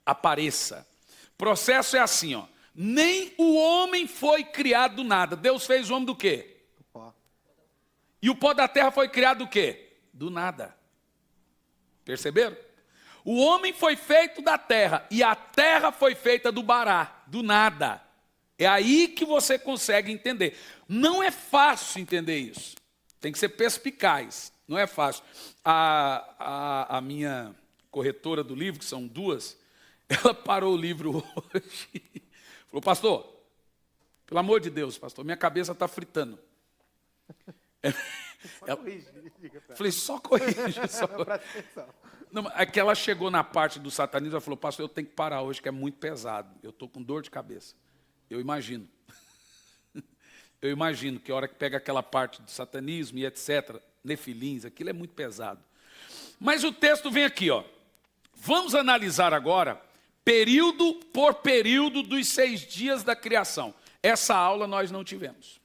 apareça. O processo é assim, ó. Nem o homem foi criado do nada. Deus fez o homem do quê? E o pó da terra foi criado do quê? Do nada. Perceberam? O homem foi feito da terra e a terra foi feita do bará, do nada. É aí que você consegue entender. Não é fácil entender isso. Tem que ser perspicaz. Não é fácil. A minha corretora do livro, que são 2, ela parou o livro hoje. Falou, pastor, pelo amor de Deus, pastor, minha cabeça está fritando. Falei, só corrige. Não, é que ela chegou na parte do satanismo, ela falou, pastor, eu tenho que parar hoje, que é muito pesado. Eu estou com dor de cabeça. Eu imagino. Eu imagino que a hora que pega aquela parte do satanismo e etc., nefilins, aquilo é muito pesado. Mas o texto vem aqui, ó. Vamos analisar agora, período por período dos 6 dias da criação. Essa aula nós não tivemos.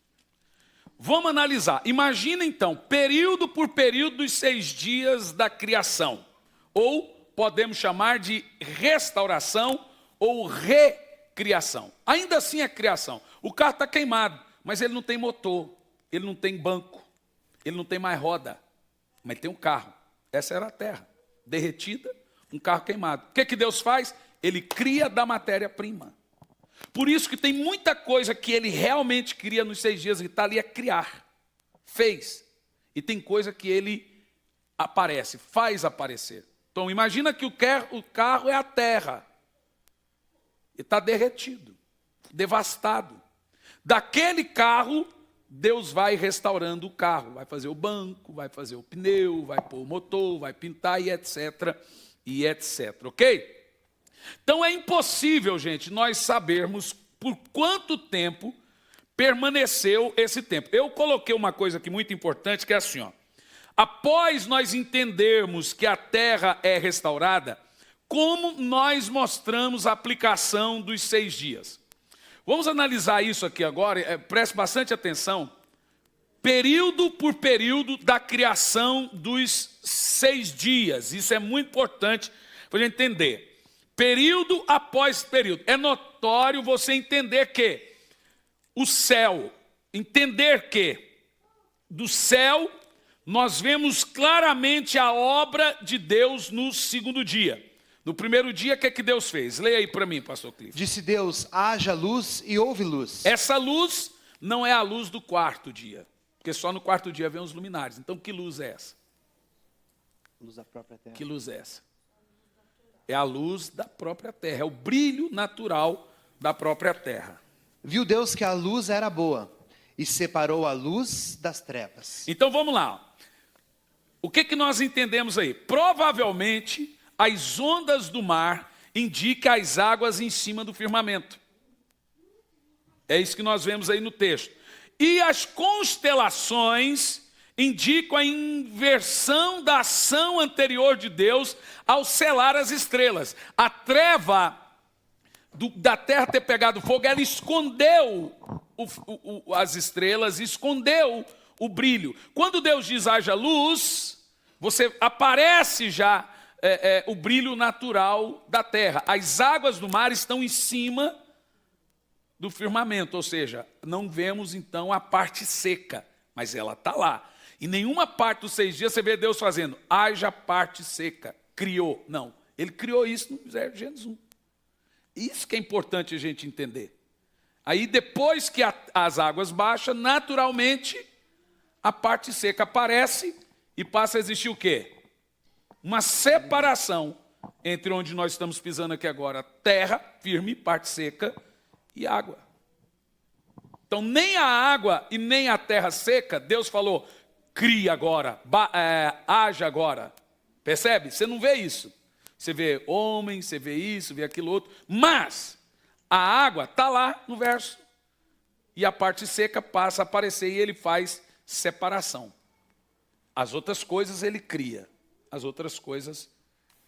Vamos analisar. Imagina então, período por período dos 6 dias da criação. Ou podemos chamar de restauração ou recriação. Ainda assim é criação. O carro está queimado, mas ele não tem motor, ele não tem banco, ele não tem mais roda, mas tem um carro. Essa era a terra, derretida, um carro queimado. O que Deus faz? Ele cria da matéria-prima. Por isso que tem muita coisa que ele realmente cria nos 6 dias, que está ali a criar, fez. E tem coisa que ele aparece, faz aparecer. Então imagina que o carro é a terra. E está derretido, devastado. Daquele carro, Deus vai restaurando o carro. Vai fazer o banco, vai fazer o pneu, vai pôr o motor, vai pintar e etc. E etc. Ok? Então é impossível, gente, nós sabermos por quanto tempo permaneceu esse tempo. Eu coloquei uma coisa aqui muito importante, que é assim, ó. Após nós entendermos que a terra é restaurada, como nós mostramos a aplicação dos 6 dias? Vamos analisar isso aqui agora, preste bastante atenção. período por período da criação dos 6 dias. Isso é muito importante para a gente entender. Período após período. É notório você entender que o céu, entender que do céu nós vemos claramente a obra de Deus no segundo dia. No primeiro dia, o que é que Deus fez? Leia aí para mim, pastor Cliff. Disse Deus, haja luz e houve luz. Essa luz não é a luz do quarto dia, porque só no quarto dia vem os luminares. Então, que luz é essa? Luz da própria terra. Que luz é essa? É a luz da própria terra, é o brilho natural da própria terra. Viu Deus que a luz era boa e separou a luz das trevas. Então, vamos lá. O que nós entendemos aí? Provavelmente, as ondas do mar indicam as águas em cima do firmamento. É isso que nós vemos aí no texto. E as constelações indicam a inversão da ação anterior de Deus ao selar as estrelas. A treva da terra ter pegado fogo, ela escondeu as estrelas, escondeu o brilho. Quando Deus diz haja luz, você aparece já o brilho natural da terra. As águas do mar estão em cima do firmamento, ou seja, não vemos então a parte seca, mas ela está lá. Em nenhuma parte dos 6 dias você vê Deus fazendo, haja parte seca, criou. Não, ele criou isso no Gênesis 1. Isso que é importante a gente entender. Aí depois que as águas baixam, naturalmente a parte seca aparece e passa a existir o quê? Uma separação entre onde nós estamos pisando aqui agora, terra firme, parte seca, e água. Então nem a água e nem a terra seca, Deus falou, cria agora, haja agora. Percebe? Você não vê isso. Você vê homem, você vê isso, vê aquilo outro. Mas a água está lá no verso. E a parte seca passa a aparecer e ele faz separação. As outras coisas ele cria. As outras coisas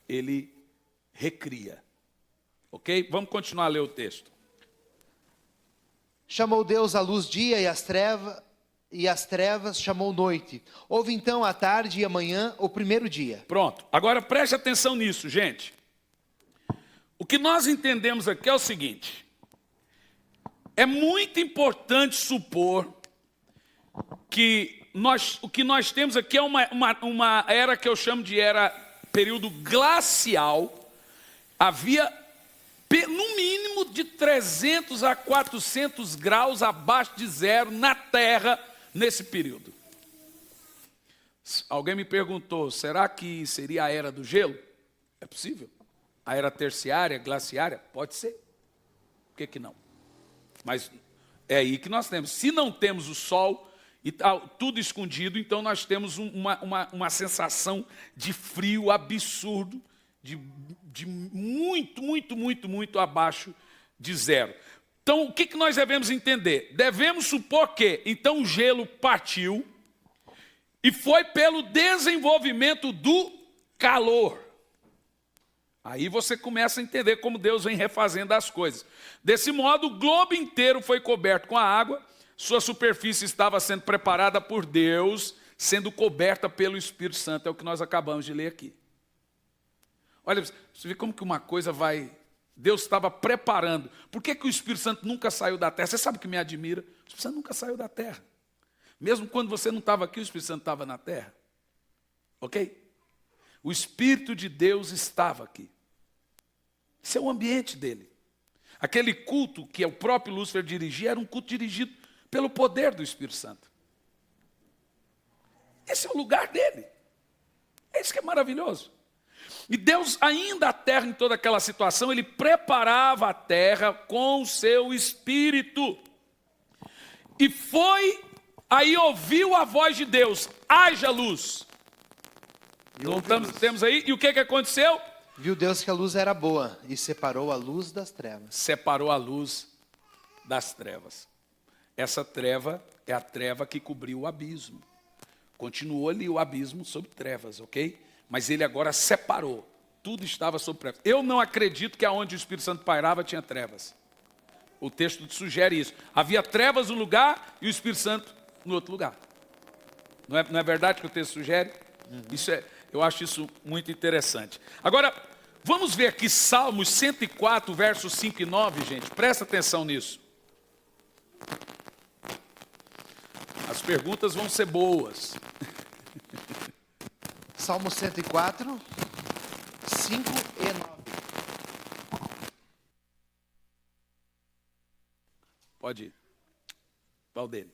ele recria. Ok? Vamos continuar a ler o texto. Chamou Deus a luz dia e as trevas chamou noite. Houve então a tarde e a manhã o primeiro dia. Pronto. Agora preste atenção nisso, gente. O que nós entendemos aqui é o seguinte. É muito importante supor que o que nós temos aqui é uma era que eu chamo de era período glacial. Havia no mínimo de 300 a 400 graus abaixo de zero na Terra nesse período. Alguém me perguntou, será que seria a era do gelo? É possível. A era terciária, glaciária? Pode ser. Por que não? Mas é aí que nós temos. Se não temos o sol e tal, tudo escondido, então nós temos uma sensação de frio absurdo, de muito abaixo de zero. Então, o que nós devemos entender? Devemos supor que, então, o gelo partiu e foi pelo desenvolvimento do calor. Aí você começa a entender como Deus vem refazendo as coisas. Desse modo, o globo inteiro foi coberto com a água, sua superfície estava sendo preparada por Deus, sendo coberta pelo Espírito Santo. É o que nós acabamos de ler aqui. Olha, você vê como que uma coisa vai... Deus estava preparando. Por que o Espírito Santo nunca saiu da terra? Você sabe o que me admira? O Espírito Santo nunca saiu da terra. Mesmo quando você não estava aqui, o Espírito Santo estava na terra. Ok? O Espírito de Deus estava aqui. Esse é o ambiente dele. Aquele culto que o próprio Lúcifer dirigia era um culto dirigido pelo poder do Espírito Santo. Esse é o lugar dele. É isso que é maravilhoso. E Deus, ainda a terra em toda aquela situação, ele preparava a terra com o seu Espírito. E foi, aí ouviu a voz de Deus, haja luz. Então, temos aí, e o que aconteceu? Viu Deus que a luz era boa e separou a luz das trevas. Separou a luz das trevas. Essa treva é a treva que cobriu o abismo. Continuou ali o abismo sob trevas, ok? Mas ele agora separou. Tudo estava sob trevas. Eu não acredito que aonde o Espírito Santo pairava tinha trevas. O texto sugere isso. Havia trevas no lugar e o Espírito Santo no outro lugar. Não é verdade que o texto sugere? Eu acho isso muito interessante. Agora, vamos ver aqui Salmos 104, versos 5 e 9, gente. Presta atenção nisso. As perguntas vão ser boas. Salmo 104, 5 e 9. Pode ir. Qual dele?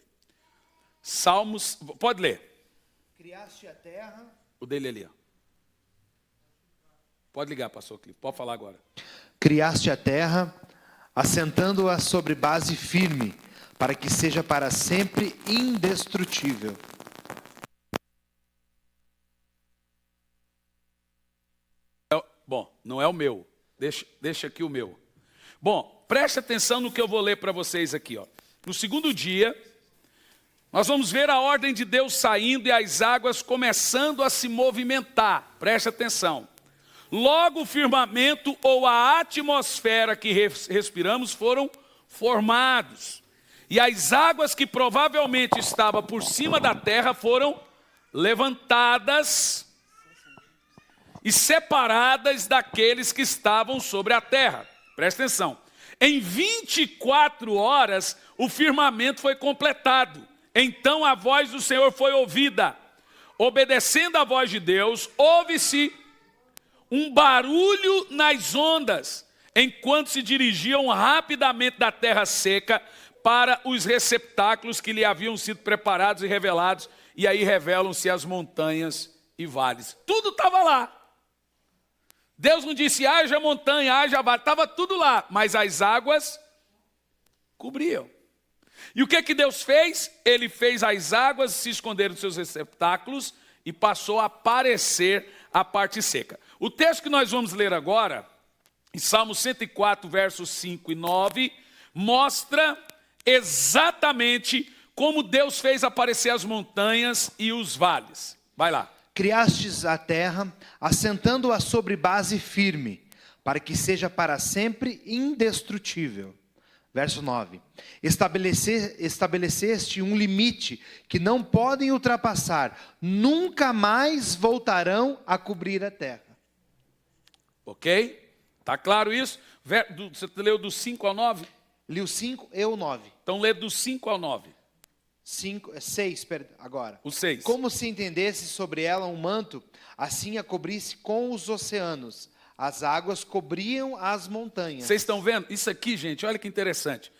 Salmos, pode ler. Criaste a terra. O dele ali, ó. Pode ligar, pastor Clipe. Pode falar agora. Criaste a terra, assentando-a sobre base firme, para que seja para sempre indestrutível. Bom, não é o meu. Deixa aqui o meu. Bom, preste atenção no que eu vou ler para vocês aqui, ó. No segundo dia, nós vamos ver a ordem de Deus saindo e as águas começando a se movimentar. Preste atenção. Logo o firmamento ou a atmosfera que respiramos foram formados. E as águas que provavelmente estavam por cima da terra foram levantadas e separadas daqueles que estavam sobre a terra. Presta atenção. Em 24 horas o firmamento foi completado. Então a voz do Senhor foi ouvida. Obedecendo à voz de Deus, houve-se um barulho nas ondas, enquanto se dirigiam rapidamente da terra seca para os receptáculos que lhe haviam sido preparados e revelados. E aí revelam-se as montanhas e vales. Tudo estava lá. Deus não disse, haja montanha, haja vale, estava tudo lá, mas as águas cobriam. E o que Deus fez? Ele fez as águas se esconderem dos seus receptáculos e passou a aparecer a parte seca. O texto que nós vamos ler agora, em Salmo 104, versos 5 e 9, mostra exatamente como Deus fez aparecer as montanhas e os vales. Vai lá. Criastes a terra, assentando-a sobre base firme, para que seja para sempre indestrutível. Verso 9. Estabeleceste um limite que não podem ultrapassar, nunca mais voltarão a cobrir a terra. Ok? Está claro isso? Você leu do 5 ao 9? Li o 5 e o 9. Então lê do 5 ao 9. 6, agora. O 6. Como se entendesse sobre ela um manto, assim a cobrisse com os oceanos. As águas cobriam as montanhas. Vocês estão vendo? Isso aqui, gente, olha que interessante.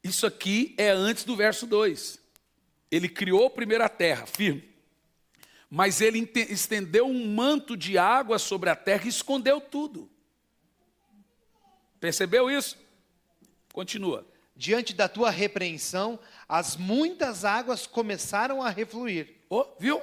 Isso aqui é antes do verso 2. Ele criou primeiro a terra, firme. Mas ele estendeu um manto de água sobre a terra e escondeu tudo. Percebeu isso? Continua. Diante da tua repreensão, as muitas águas começaram a refluir. Viu?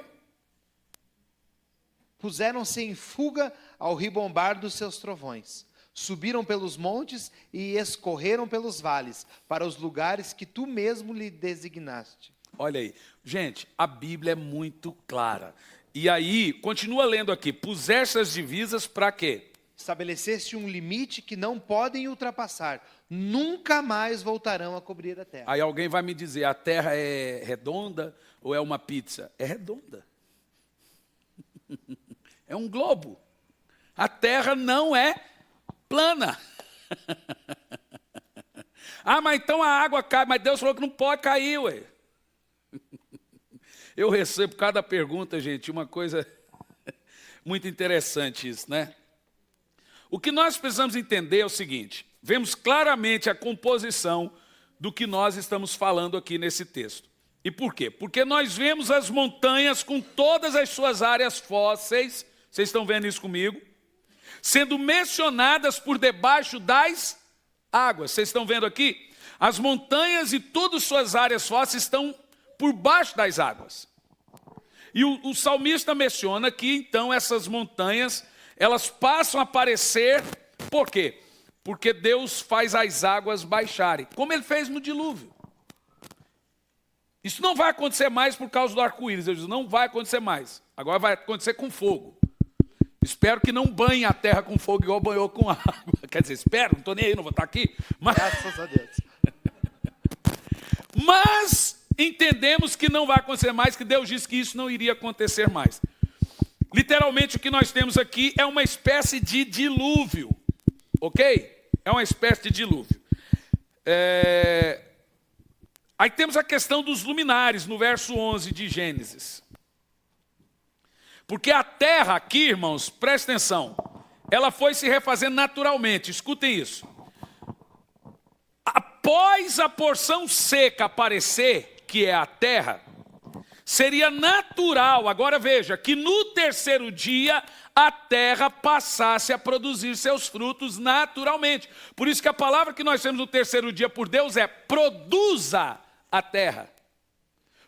Puseram-se em fuga ao ribombar dos seus trovões. Subiram pelos montes e escorreram pelos vales, para os lugares que tu mesmo lhe designaste. Olha aí. Gente, a Bíblia é muito clara. E aí, continua lendo aqui. Puseste as divisas para quê? Estabeleceste um limite que não podem ultrapassar. Nunca mais voltarão a cobrir a terra. Aí alguém vai me dizer, a terra é redonda ou é uma pizza? É redonda. É um globo. A terra não é plana. Ah, mas então a água cai. Mas Deus falou que não pode cair, ué. Eu recebo cada pergunta, gente, uma coisa muito interessante isso, né? O que nós precisamos entender é o seguinte. Vemos claramente a composição do que nós estamos falando aqui nesse texto. E por quê? Porque nós vemos as montanhas com todas as suas áreas fósseis, vocês estão vendo isso comigo? Sendo mencionadas por debaixo das águas. Vocês estão vendo aqui? As montanhas e todas suas áreas fósseis estão por baixo das águas. E o salmista menciona que então essas montanhas, elas passam a aparecer, por quê? Porque Deus faz as águas baixarem, como ele fez no dilúvio. Isso não vai acontecer mais por causa do arco-íris. Deus diz, não vai acontecer mais. Agora vai acontecer com fogo. Espero que não banhe a terra com fogo igual banhou com água. Quer dizer, espero, não estou nem aí, não vou estar aqui. Graças a Deus. Mas entendemos que não vai acontecer mais, que Deus disse que isso não iria acontecer mais. Literalmente o que nós temos aqui é uma espécie de dilúvio, ok? É uma espécie de dilúvio. Aí temos a questão dos luminares, no verso 11 de Gênesis. Porque a terra aqui, irmãos, presta atenção, ela foi se refazendo naturalmente, escutem isso. Após a porção seca aparecer, que é a terra, seria natural, agora veja, que no terceiro dia a terra passasse a produzir seus frutos naturalmente. Por isso que a palavra que nós temos no terceiro dia por Deus é produza a terra.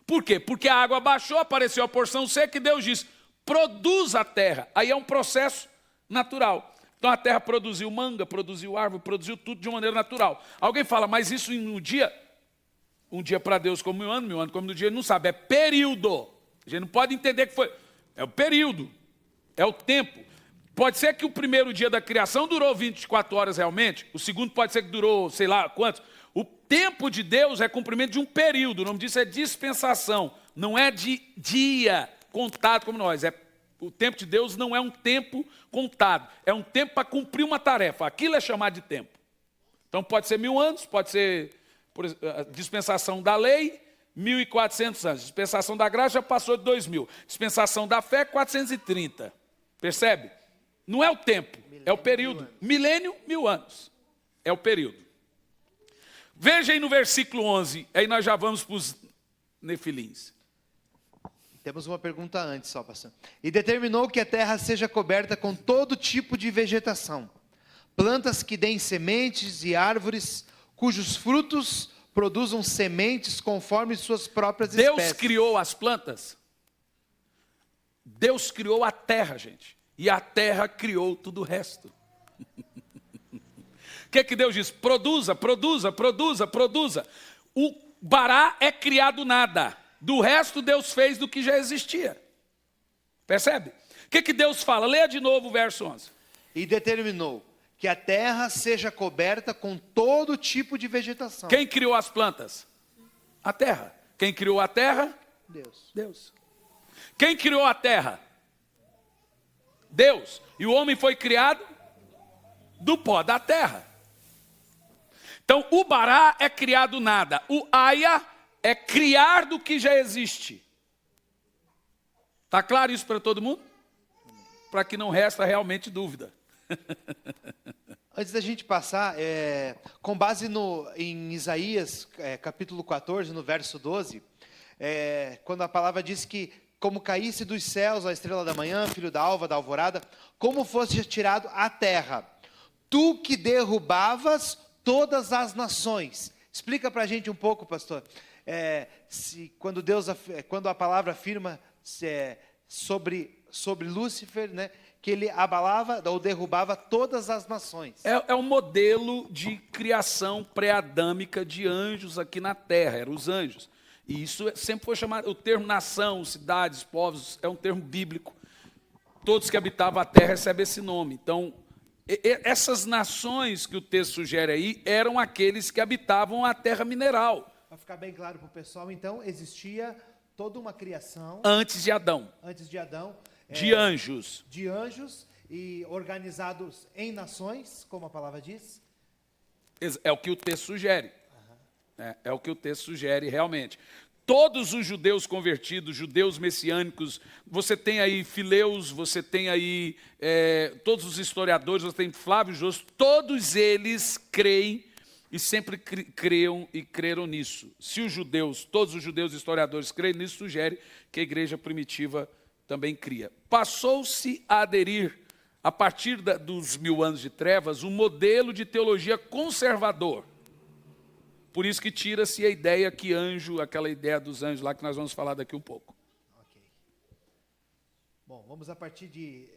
Por quê? Porque a água baixou, apareceu a porção seca e Deus diz, produza a terra. Aí é um processo natural. Então a terra produziu manga, produziu árvore, produziu tudo de uma maneira natural. Alguém fala, mas isso em um dia para Deus como 1 ano, 1 ano como no dia, ele não sabe, é período. A gente não pode entender que foi, é o período, é o tempo. Pode ser que o primeiro dia da criação durou 24 horas realmente, o segundo pode ser que durou sei lá quantos. O tempo de Deus é cumprimento de um período, o nome disso é dispensação, não é de dia contado como nós, o tempo de Deus não é um tempo contado, é um tempo para cumprir uma tarefa, aquilo é chamado de tempo. Então pode ser 1000 anos, pode ser por exemplo, a dispensação da lei, 1400 anos, dispensação da graça já passou de 2000, dispensação da fé, 430, percebe? Não é o tempo, é o período, milênio, 1000 anos, é o período. Veja aí no versículo 11, aí nós já vamos para os nefilins. Temos uma pergunta antes só, pastor. E determinou que a terra seja coberta com todo tipo de vegetação, plantas que deem sementes e árvores, cujos frutos produzam sementes conforme suas próprias espécies. Deus criou as plantas. Deus criou a terra, gente. E a terra criou tudo o resto. O que Deus diz? Produza, produza, produza, produza. O Bará é criado nada. Do resto Deus fez do que já existia. Percebe? O que Deus fala? Leia de novo o verso 11. E determinou que a terra seja coberta com todo tipo de vegetação. Quem criou as plantas? A terra. Quem criou a terra? Deus. Deus. Quem criou a terra? Deus. E o homem foi criado do pó da terra. Então o Bará é criado nada. O Aia é criar do que já existe. Está claro isso para todo mundo? Para que não resta realmente dúvida. Antes da gente passar, com base em Isaías, capítulo 14, no verso 12, quando a palavra diz que, como caísse dos céus a estrela da manhã, filho da alva, da alvorada, como fosse tirado a terra, tu que derrubavas todas as nações. Explica para a gente um pouco, pastor, quando a palavra afirma sobre Lúcifer, né, que ele abalava ou derrubava todas as nações. É um modelo de criação pré-adâmica de anjos aqui na terra, eram os anjos. E isso sempre foi chamado, o termo nação, cidades, povos, é um termo bíblico. Todos que habitavam a terra recebem esse nome. Então, essas nações que o texto sugere aí, eram aqueles que habitavam a terra mineral. Para ficar bem claro para o pessoal, então, existia toda uma criação... Antes de Adão. Antes de Adão. De anjos. De anjos e organizados em nações, como a palavra diz. É o que o texto sugere. É o que o texto sugere realmente. Todos os judeus convertidos, judeus messiânicos, você tem aí Fileus, você tem aí todos os historiadores, você tem Flávio Josto, todos eles creem e sempre creram nisso. Se os judeus, todos os judeus historiadores creem nisso, sugere que a igreja primitiva também cria. Passou-se a aderir, a partir dos 1000 anos de trevas, um modelo de teologia conservador. Por isso que tira-se a ideia que anjo, aquela ideia dos anjos lá que nós vamos falar daqui um pouco. Ok. Bom, vamos a partir de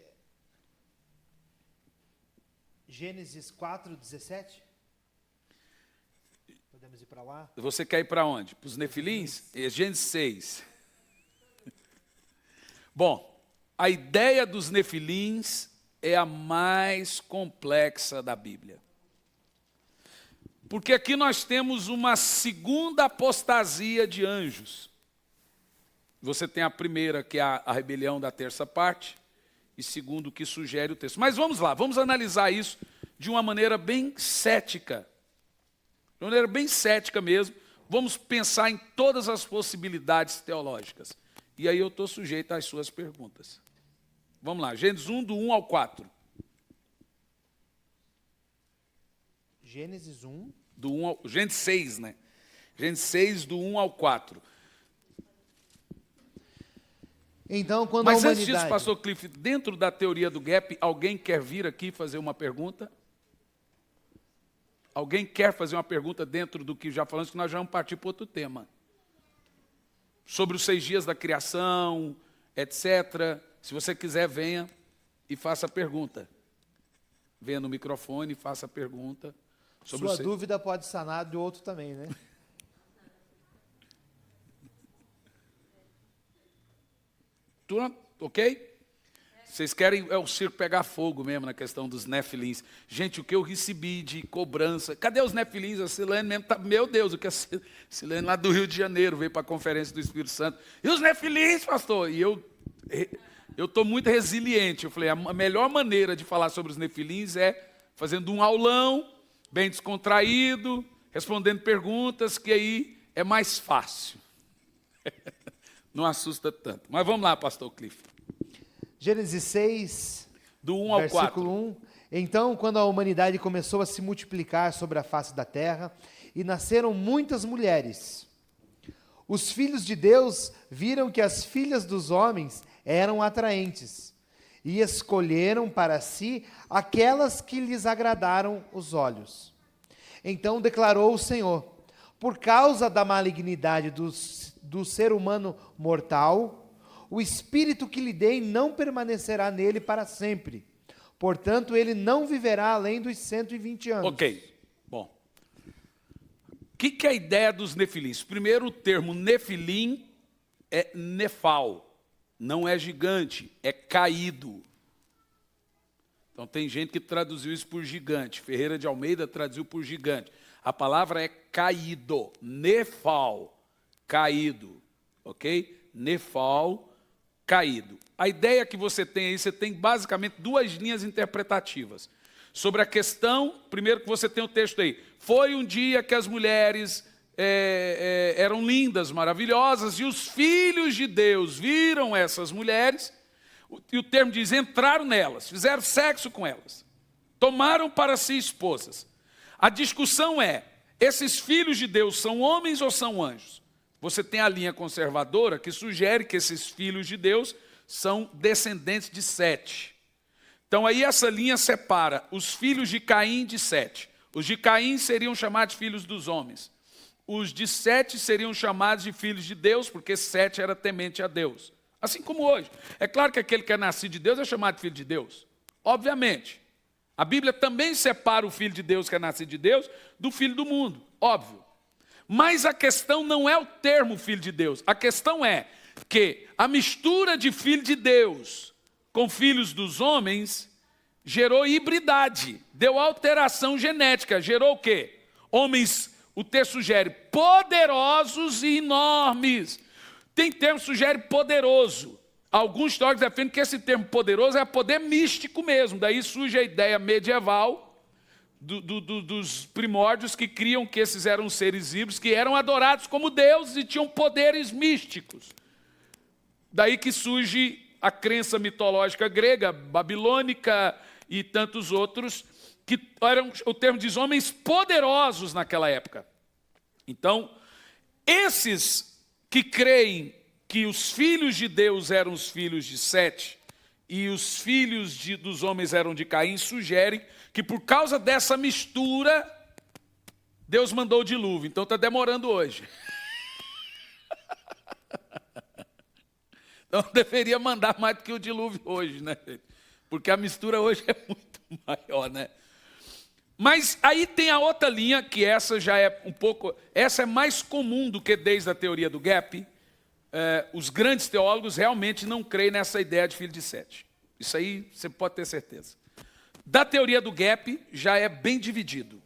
Gênesis 4, 17. Podemos ir para lá? Você quer ir para onde? Para os nefilins? Gênesis 6. Bom, a ideia dos nefilins é a mais complexa da Bíblia. Porque aqui nós temos uma segunda apostasia de anjos. Você tem a primeira, que é a rebelião da terça parte, e segundo, o que sugere o texto. Mas vamos lá, vamos analisar isso de uma maneira bem cética. De uma maneira bem cética mesmo. Vamos pensar em todas as possibilidades teológicas. E aí eu estou sujeito às suas perguntas. Vamos lá, Gênesis 1, do 1 ao 4. Gênesis 1. Gênesis 6, né? Gênesis 6, do 1 ao 4. Então, quando Mas a antes humanidade... disso, pastor Cliff, dentro da teoria do gap, alguém quer vir aqui fazer uma pergunta? Alguém quer fazer uma pergunta dentro do que já falamos, que nós já vamos partir para outro tema. Sobre os 6 dias da criação, etc. Se você quiser, venha e faça a pergunta. Venha no microfone e faça a pergunta. Sobre Sua dúvida pode sanar de outro também, né? Ok? Vocês querem o circo pegar fogo mesmo na questão dos nefilins. Gente, o que eu recebi de cobrança. Cadê os nefilins? A Silene mesmo tá, meu Deus, o que a Silene lá do Rio de Janeiro veio para a conferência do Espírito Santo. E os nefilins, pastor? E eu estou muito resiliente. Eu falei, a melhor maneira de falar sobre os nefilins é fazendo um aulão, bem descontraído, respondendo perguntas, que aí é mais fácil. Não assusta tanto. Mas vamos lá, pastor Cliff. Gênesis 6, do 1 ao 4. versículo 1. Então, quando a humanidade começou a se multiplicar sobre a face da terra, e nasceram muitas mulheres, os filhos de Deus viram que as filhas dos homens eram atraentes, e escolheram para si aquelas que lhes agradaram os olhos. Então declarou o Senhor: por causa da malignidade do ser humano mortal, o espírito que lhe dei não permanecerá nele para sempre. Portanto, ele não viverá além dos 120 anos. Ok, bom. O que é a ideia dos nefilins? Primeiro, o termo nefilim é nefal, não é gigante, é caído. Então tem gente que traduziu isso por gigante. Ferreira de Almeida traduziu por gigante. A palavra é caído, nefal, caído, ok? Nefal, caído. A ideia que você tem aí, você tem basicamente 2 linhas interpretativas. Sobre a questão, primeiro que você tem o texto aí. Foi um dia que as mulheres eram lindas, maravilhosas, e os filhos de Deus viram essas mulheres, e o termo diz, entraram nelas, fizeram sexo com elas, tomaram para si esposas. A discussão é, esses filhos de Deus são homens ou são anjos? Você tem a linha conservadora que sugere que esses filhos de Deus são descendentes de Sete. Então aí essa linha separa os filhos de Caim de Sete. Os de Caim seriam chamados de filhos dos homens. Os de Sete seriam chamados de filhos de Deus, porque Sete era temente a Deus. Assim como hoje. É claro que aquele que é nascido de Deus é chamado de filho de Deus. Obviamente. A Bíblia também separa o filho de Deus, que é nascido de Deus, do filho do mundo. Óbvio. Mas a questão não é o termo filho de Deus. A questão é que a mistura de filho de Deus com filhos dos homens gerou hibridade, deu alteração genética. Gerou o quê? Homens, o texto sugere, poderosos e enormes. Tem termo que sugere poderoso. Alguns teólogos defendem que esse termo poderoso é poder místico mesmo. Daí surge a ideia medieval dos primórdios que criam que esses eram seres vivos, que eram adorados como deuses e tinham poderes místicos. Daí que surge a crença mitológica grega, babilônica e tantos outros, que eram, o termo diz, homens poderosos naquela época. Então, esses que creem que os filhos de Deus eram os filhos de Sete e os filhos dos homens eram de Caim, sugerem que por causa dessa mistura, Deus mandou o dilúvio. Então está demorando hoje. Então deveria mandar mais do que o dilúvio hoje, né? Porque a mistura hoje é muito maior, né? Mas aí tem a outra linha, que essa já é um pouco... Essa é mais comum do que desde a teoria do gap. Os grandes teólogos realmente não creem nessa ideia de filho de Sete. Isso aí você pode ter certeza. Da teoria do gap já é bem dividido.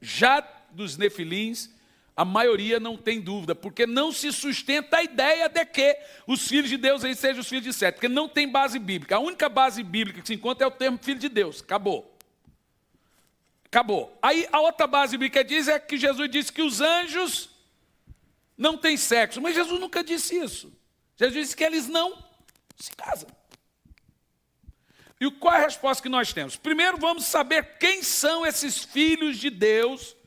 Já dos nefilins, a maioria não tem dúvida, porque não se sustenta a ideia de que os filhos de Deus aí sejam os filhos de Sete, porque não tem base bíblica. A única base bíblica que se encontra é o termo filho de Deus. Acabou. Acabou. Aí a outra base bíblica diz é que Jesus disse que os anjos não têm sexo, mas Jesus nunca disse isso. Jesus disse que eles não se casam. E qual é a resposta que nós temos? Primeiro vamos saber quem são esses filhos de Deus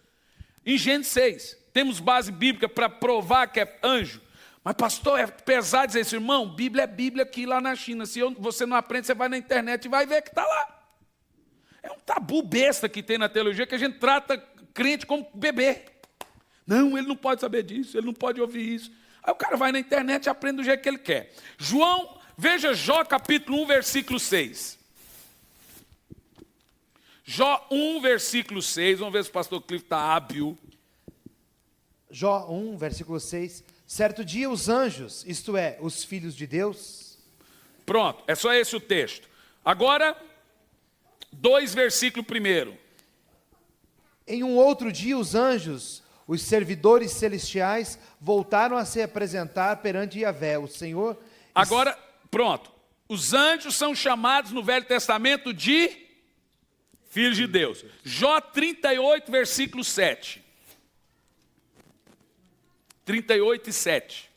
em Gênesis 6. Temos base bíblica para provar que é anjo. Mas pastor, é pesado dizer isso, irmão, Bíblia é Bíblia aqui lá na China. Se você não aprende, você vai na internet e vai ver que está lá. É um tabu besta que tem na teologia, que a gente trata crente como bebê. Não, ele não pode saber disso, ele não pode ouvir isso. Aí o cara vai na internet e aprende do jeito que ele quer. Veja Jó capítulo 1, versículo 6. Jó 1, versículo 6. Vamos ver se o pastor Cliff está hábil. Jó 1, versículo 6. Certo dia os anjos, isto é, os filhos de Deus. Pronto, é só esse o texto. Agora, 2, versículo 1. Em um outro dia os anjos, os servidores celestiais, voltaram a se apresentar perante Yahvé, o Senhor. Agora, pronto. Os anjos são chamados no Velho Testamento de filhos de Deus. Jó 38, versículo 7. 38 e 7.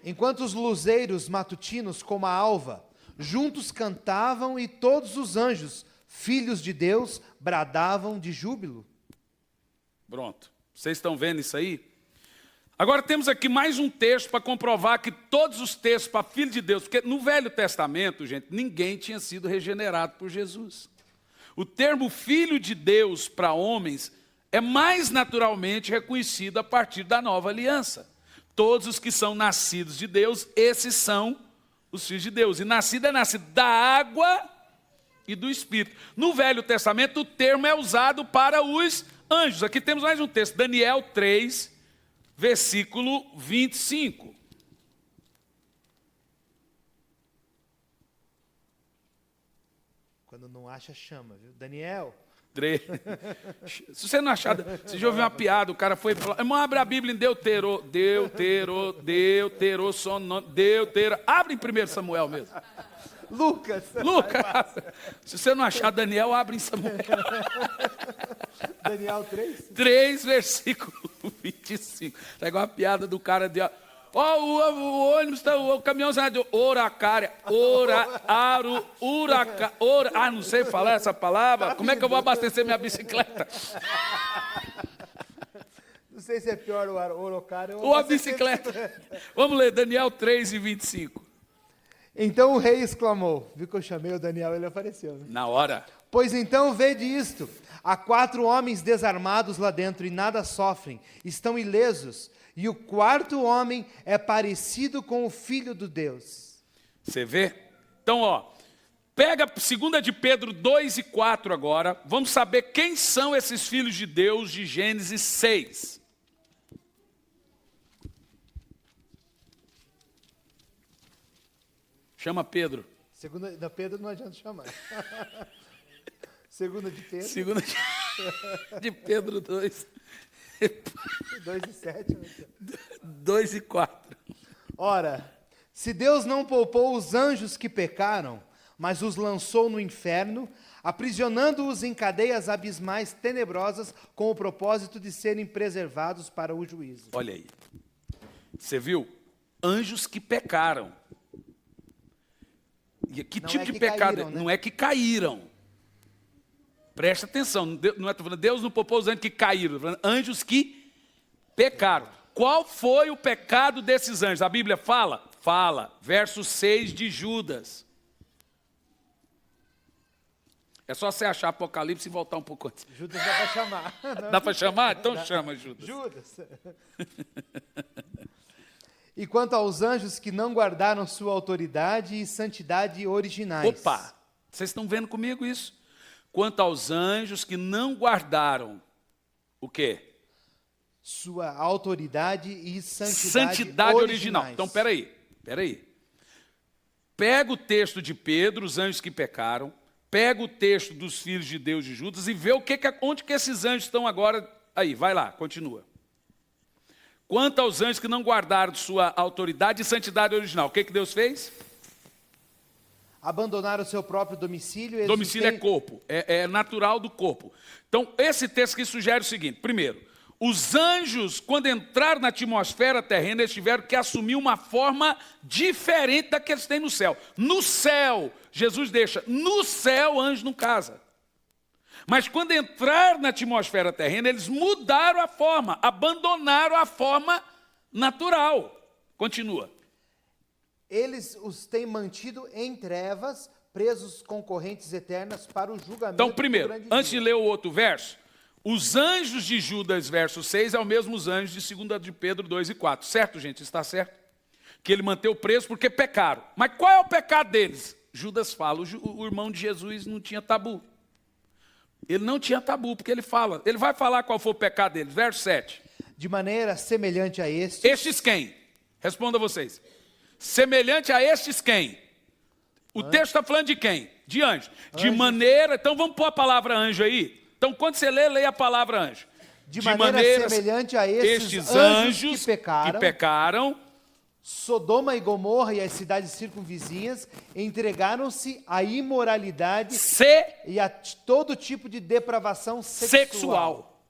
Enquanto os luzeiros matutinos, como a alva, juntos cantavam e todos os anjos, filhos de Deus, bradavam de júbilo. Pronto. Vocês estão vendo isso aí? Agora temos aqui mais um texto para comprovar que todos os textos para filho de Deus, porque no Velho Testamento, gente, ninguém tinha sido regenerado por Jesus. O termo filho de Deus para homens é mais naturalmente reconhecido a partir da nova aliança. Todos os que são nascidos de Deus, esses são os filhos de Deus. E nascido é nascido da água e do Espírito. No Velho Testamento, o termo é usado para os anjos. Aqui temos mais um texto, Daniel 3, versículo 25. Quando não acha, chama, viu? Daniel. 3. Se você não achar, você já ouviu uma piada, o cara foi falar, irmão, abre a Bíblia em Deutero, abre em 1 Samuel mesmo. Lucas. Se você não achar Daniel, abre em Samuel. Daniel 3? 3, versículo 25. Tá igual a piada do cara de... o ônibus, o caminhão sai de oracária, não sei falar essa palavra. Como é que eu vou abastecer minha bicicleta? Não sei se é pior o orocário ou a bicicleta. Vamos ler, Daniel 3 e 25. Então o rei exclamou, viu que eu chamei o Daniel, ele apareceu, né? Na hora. Pois então vede isto, há 4 homens desarmados lá dentro e nada sofrem, estão ilesos, e o 4º homem é parecido com o Filho do Deus. Você vê? Então, pega 2 de Pedro 2 e 4 agora, vamos saber quem são esses filhos de Deus de Gênesis 6. Chama Pedro. Da Pedro não adianta chamar. Segunda de Pedro. Segunda de Pedro 2. 2 e 7. 2 e 4. Ora, se Deus não poupou os anjos que pecaram, mas os lançou no inferno, aprisionando-os em cadeias abismais tenebrosas, com o propósito de serem preservados para o juízo. Olha aí. Você viu? Anjos que pecaram. E que tipo de pecado? Caíram, né? Não é que caíram. Presta atenção, não é falando, Deus não poupou os anjos que caíram, falando, anjos que pecaram. Qual foi o pecado desses anjos? A Bíblia fala? Fala. Verso 6 de Judas. É só você achar Apocalipse e voltar um pouco antes. Judas dá para chamar. Dá para chamar? Então chama Judas. Judas. E quanto aos anjos que não guardaram sua autoridade e santidade originais. Opa, vocês estão vendo comigo isso? Quanto aos anjos que não guardaram o quê? Sua autoridade e santidade original. Então, peraí. Pega o texto de Pedro, os anjos que pecaram, pega o texto dos filhos de Deus de Judas e vê onde que esses anjos estão agora. Aí, vai lá, continua. Quanto aos anjos que não guardaram sua autoridade e santidade original, o que Deus fez? Abandonaram o seu próprio domicílio. Domicílio é corpo, é natural do corpo. Então, esse texto aqui sugere o seguinte: primeiro, os anjos, quando entraram na atmosfera terrena, eles tiveram que assumir uma forma diferente da que eles têm no céu. No céu, Jesus deixa, no céu anjo não casa. Mas quando entraram na atmosfera terrena, eles mudaram a forma, abandonaram a forma natural. Continua. Eles os têm mantido em trevas, presos concorrentes eternas para o julgamento. Então, primeiro, do grande antes dia. de ler o outro verso, os anjos de Judas, verso 6, é o mesmo os anjos de 2 de Pedro 2 e 4. Certo, gente? Está certo? Que ele manteve preso porque pecaram. Mas qual é o pecado deles? Judas fala, o irmão de Jesus não tinha tabu. Ele não tinha tabu, porque ele fala. Ele vai falar qual foi o pecado deles. Verso 7. De maneira semelhante a este. Estes quem? Responda vocês. Semelhante a estes quem? O texto está falando de quem? De anjos. De maneira... Então vamos pôr a palavra anjo aí. Então quando você lê, leia a palavra anjo. De maneira semelhante a estes anjos que pecaram. Sodoma e Gomorra e as cidades circunvizinhas entregaram-se à imoralidade e a todo tipo de depravação sexual.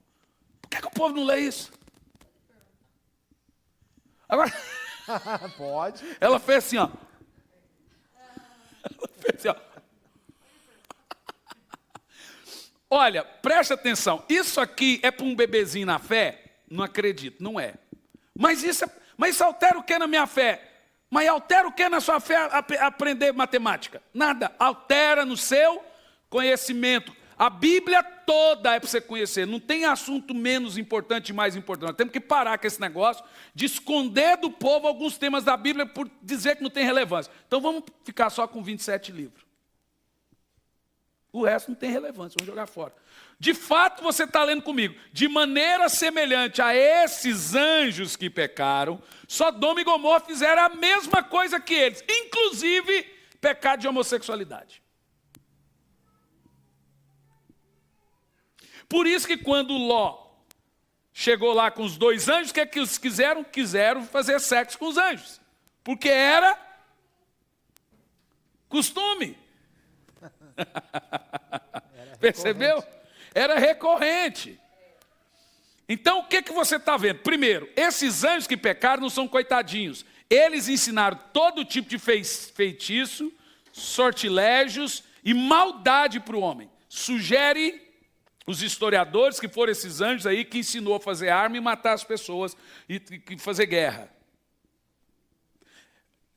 Por que o povo não lê isso? Agora, Pode. ela fez assim, ó. Ela fez assim, ó. Olha, preste atenção. Isso aqui é para um bebezinho na fé? Não acredito, não é. Mas isso altera o que na minha fé? Mas altera o que na sua fé aprender matemática? Nada. Altera no seu conhecimento. A Bíblia toda é para você conhecer. Não tem assunto menos importante e mais importante. Nós temos que parar com esse negócio de esconder do povo alguns temas da Bíblia por dizer que não tem relevância. Então vamos ficar só com 27 livros. O resto não tem relevância, vamos jogar fora. De fato, você está lendo comigo. De maneira semelhante a esses anjos que pecaram, Sodoma e Gomorra fizeram a mesma coisa que eles, inclusive pecado de homossexualidade. Por isso que quando Ló chegou lá com os dois anjos, o que é que eles quiseram? Quiseram fazer sexo com os anjos. Porque era costume. Percebeu? Era recorrente. Então, o que você está vendo? Primeiro, esses anjos que pecaram não são coitadinhos. Eles ensinaram todo tipo de feitiço, sortilégios e maldade para o homem. Sugere os historiadores que foram esses anjos aí que ensinou a fazer arma e matar as pessoas e fazer guerra.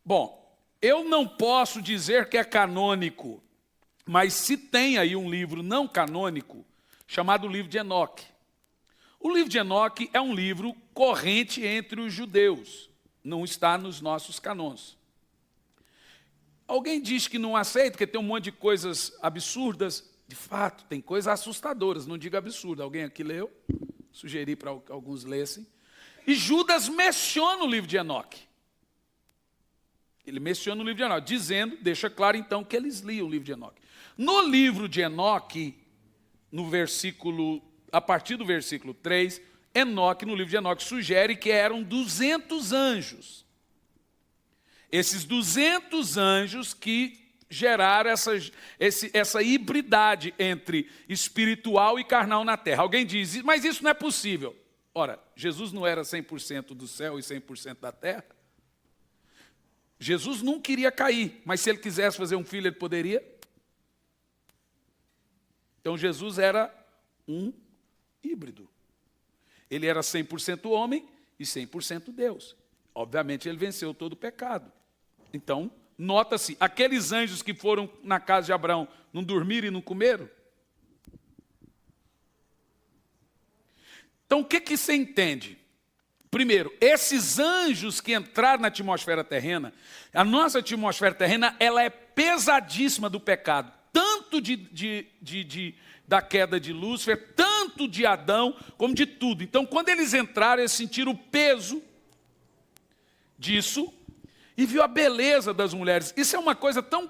Bom, eu não posso dizer que é canônico, mas se tem aí um livro não canônico, chamado Livro de Enoque. O Livro de Enoque é um livro corrente entre os judeus, não está nos nossos canons. Alguém diz que não aceita, que tem um monte de coisas absurdas. De fato, tem coisas assustadoras, não digo absurdo. Alguém aqui leu? Sugeri para alguns lessem. E Judas menciona o Livro de Enoque. Ele menciona o Livro de Enoque, dizendo, deixa claro então que eles liam o Livro de Enoque. No Livro de Enoque, a partir do versículo 3, Enoque, no Livro de Enoque, sugere que eram 200 anjos. Esses 200 anjos que geraram essa hibridade entre espiritual e carnal na terra. Alguém diz, mas isso não é possível. Ora, Jesus não era 100% do céu e 100% da terra? Jesus não queria cair, mas se ele quisesse fazer um filho, ele poderia? Então Jesus era um híbrido. Ele era 100% homem e 100% Deus. Obviamente ele venceu todo o pecado. Então, nota-se, aqueles anjos que foram na casa de Abraão, não dormiram e não comeram? Então o que você entende? Primeiro, esses anjos que entraram na atmosfera terrena, a nossa atmosfera terrena, ela é pesadíssima do pecado, tanto da queda de Lúcifer, tanto de Adão, como de tudo. Então, quando eles entraram, eles sentiram o peso disso e viu a beleza das mulheres. Isso é uma coisa tão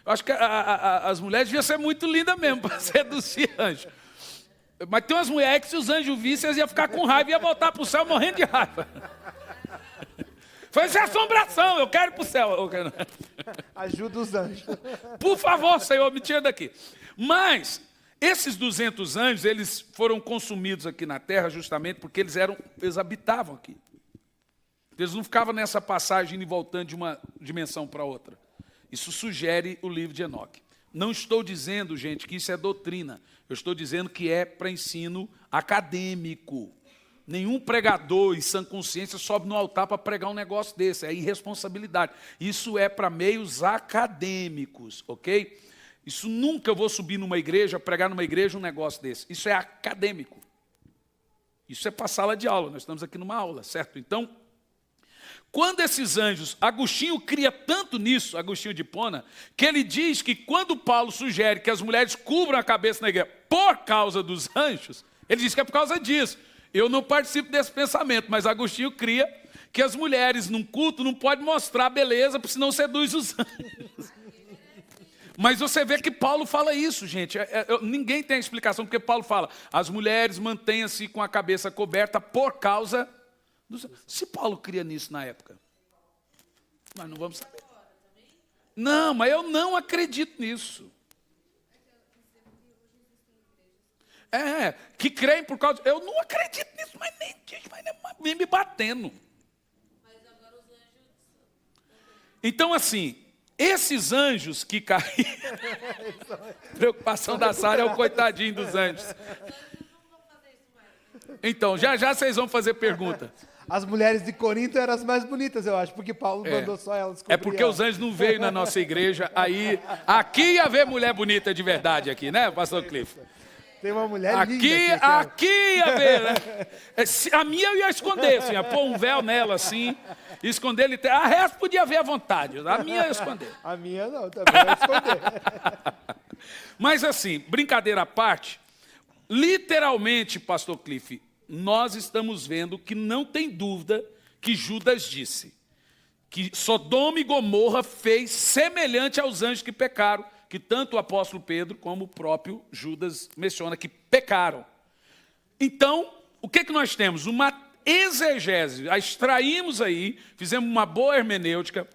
Eu acho que as mulheres deviam ser muito lindas mesmo para seduzir anjo. Mas tem umas mulheres que se os anjos vissem, eles iam ficar com raiva e iam voltar para o céu morrendo de raiva. Foi essa assombração, eu quero ir para o céu. Ajuda os anjos. Por favor, Senhor, me tira daqui. Mas esses 200 anjos, eles foram consumidos aqui na terra justamente porque eles habitavam aqui. Eles não ficavam nessa passagem e voltando de uma dimensão para outra. Isso sugere o livro de Enoque. Não estou dizendo, gente, que isso é doutrina. Eu estou dizendo que é para ensino acadêmico. Nenhum pregador em sã consciência sobe no altar para pregar um negócio desse. É irresponsabilidade. Isso é para meios acadêmicos, ok? Isso nunca eu vou subir numa igreja, pregar numa igreja um negócio desse. Isso é acadêmico. Isso é para sala de aula. Nós estamos aqui numa aula, certo? Então, quando esses anjos, Agostinho cria tanto nisso, Agostinho de Hipona, que ele diz que quando Paulo sugere que as mulheres cubram a cabeça na igreja por causa dos anjos, ele diz que é por causa disso. Eu não participo desse pensamento, mas Agostinho cria que as mulheres num culto não podem mostrar beleza, porque senão seduz os anjos. Mas você vê que Paulo fala isso, gente. Ninguém tem a explicação, porque Paulo fala, as mulheres mantenham-se com a cabeça coberta por causa dos anjos. Se Paulo cria nisso na época, nós não vamos saber. Não, mas eu não acredito nisso. Que creem por causa... Eu não acredito nisso, mas nem me batendo. Então, assim, esses anjos que caíram... Preocupação da Sara é o coitadinho dos anjos. Então, já vocês vão fazer pergunta. As mulheres de Corinto eram as mais bonitas, eu acho, porque Paulo mandou só elas descobrir. É porque os anjos não veio na nossa igreja, aí... Aqui ia ver mulher bonita de verdade aqui, né, pastor Cliff? Tem uma mulher linda aqui ia ver, né? A minha eu ia esconder, assim, ia pôr um véu nela, assim, esconder ele. A resto podia ver à vontade, a minha eu ia esconder. A minha não, também ia esconder. Mas assim, brincadeira à parte, literalmente, pastor Cliff, nós estamos vendo que não tem dúvida que Judas disse que Sodoma e Gomorra fez semelhante aos anjos que pecaram, que tanto o apóstolo Pedro como o próprio Judas menciona que pecaram. Então, o que nós temos? Uma exegese, a extraímos aí, fizemos uma boa hermenêutica.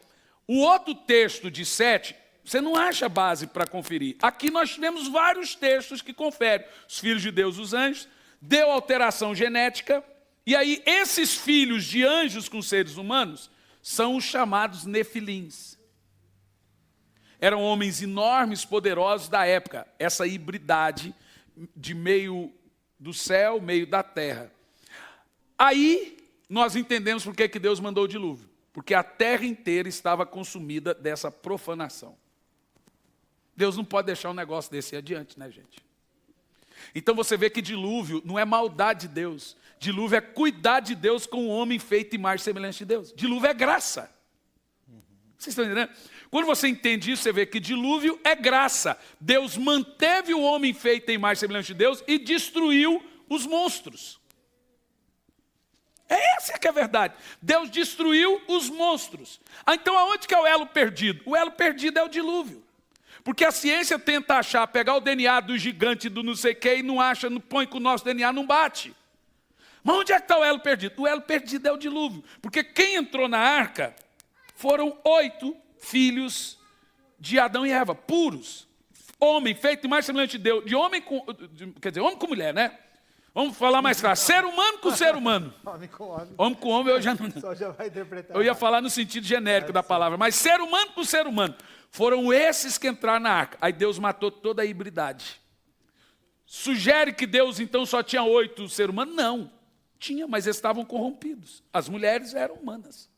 O outro texto de 7, você não acha base para conferir. Aqui nós tivemos vários textos que conferem. Os filhos de Deus, os anjos, deu alteração genética, e aí esses filhos de anjos com seres humanos são os chamados nefilins. Eram homens enormes, poderosos da época. Essa hibridade de meio do céu, meio da terra. Aí nós entendemos por que Deus mandou o dilúvio. Porque a terra inteira estava consumida dessa profanação. Deus não pode deixar um negócio desse adiante, né, gente? Então você vê que dilúvio não é maldade de Deus. Dilúvio é cuidar de Deus com o homem feito imagem e semelhança de Deus. Dilúvio é graça. Vocês estão entendendo? Quando você entende isso, você vê que dilúvio é graça. Deus manteve o homem feito em imagem e semelhança de Deus e destruiu os monstros. Essa é que é a verdade. Deus destruiu os monstros. Então aonde que é o elo perdido? O elo perdido é o dilúvio. Porque a ciência tenta achar, pegar o DNA do gigante do não sei o que e não acha, não põe com o nosso DNA, não bate. Mas onde é que está o elo perdido? O elo perdido é o dilúvio. Porque quem entrou na arca foram 8 filhos de Adão e Eva, puros. Homem feito mais semelhante de Deus, homem com mulher, né? Vamos falar mais claro, ser humano com ser humano. Homem com homem. Homem com homem eu já não... Só já vai interpretar. Eu ia falar no sentido genérico da palavra, mas ser humano com ser humano. Foram esses que entraram na arca. Aí Deus matou toda a hibridade. Sugere que Deus então só tinha 8 seres humanos? Não. Tinha, mas eles estavam corrompidos. As mulheres eram humanas.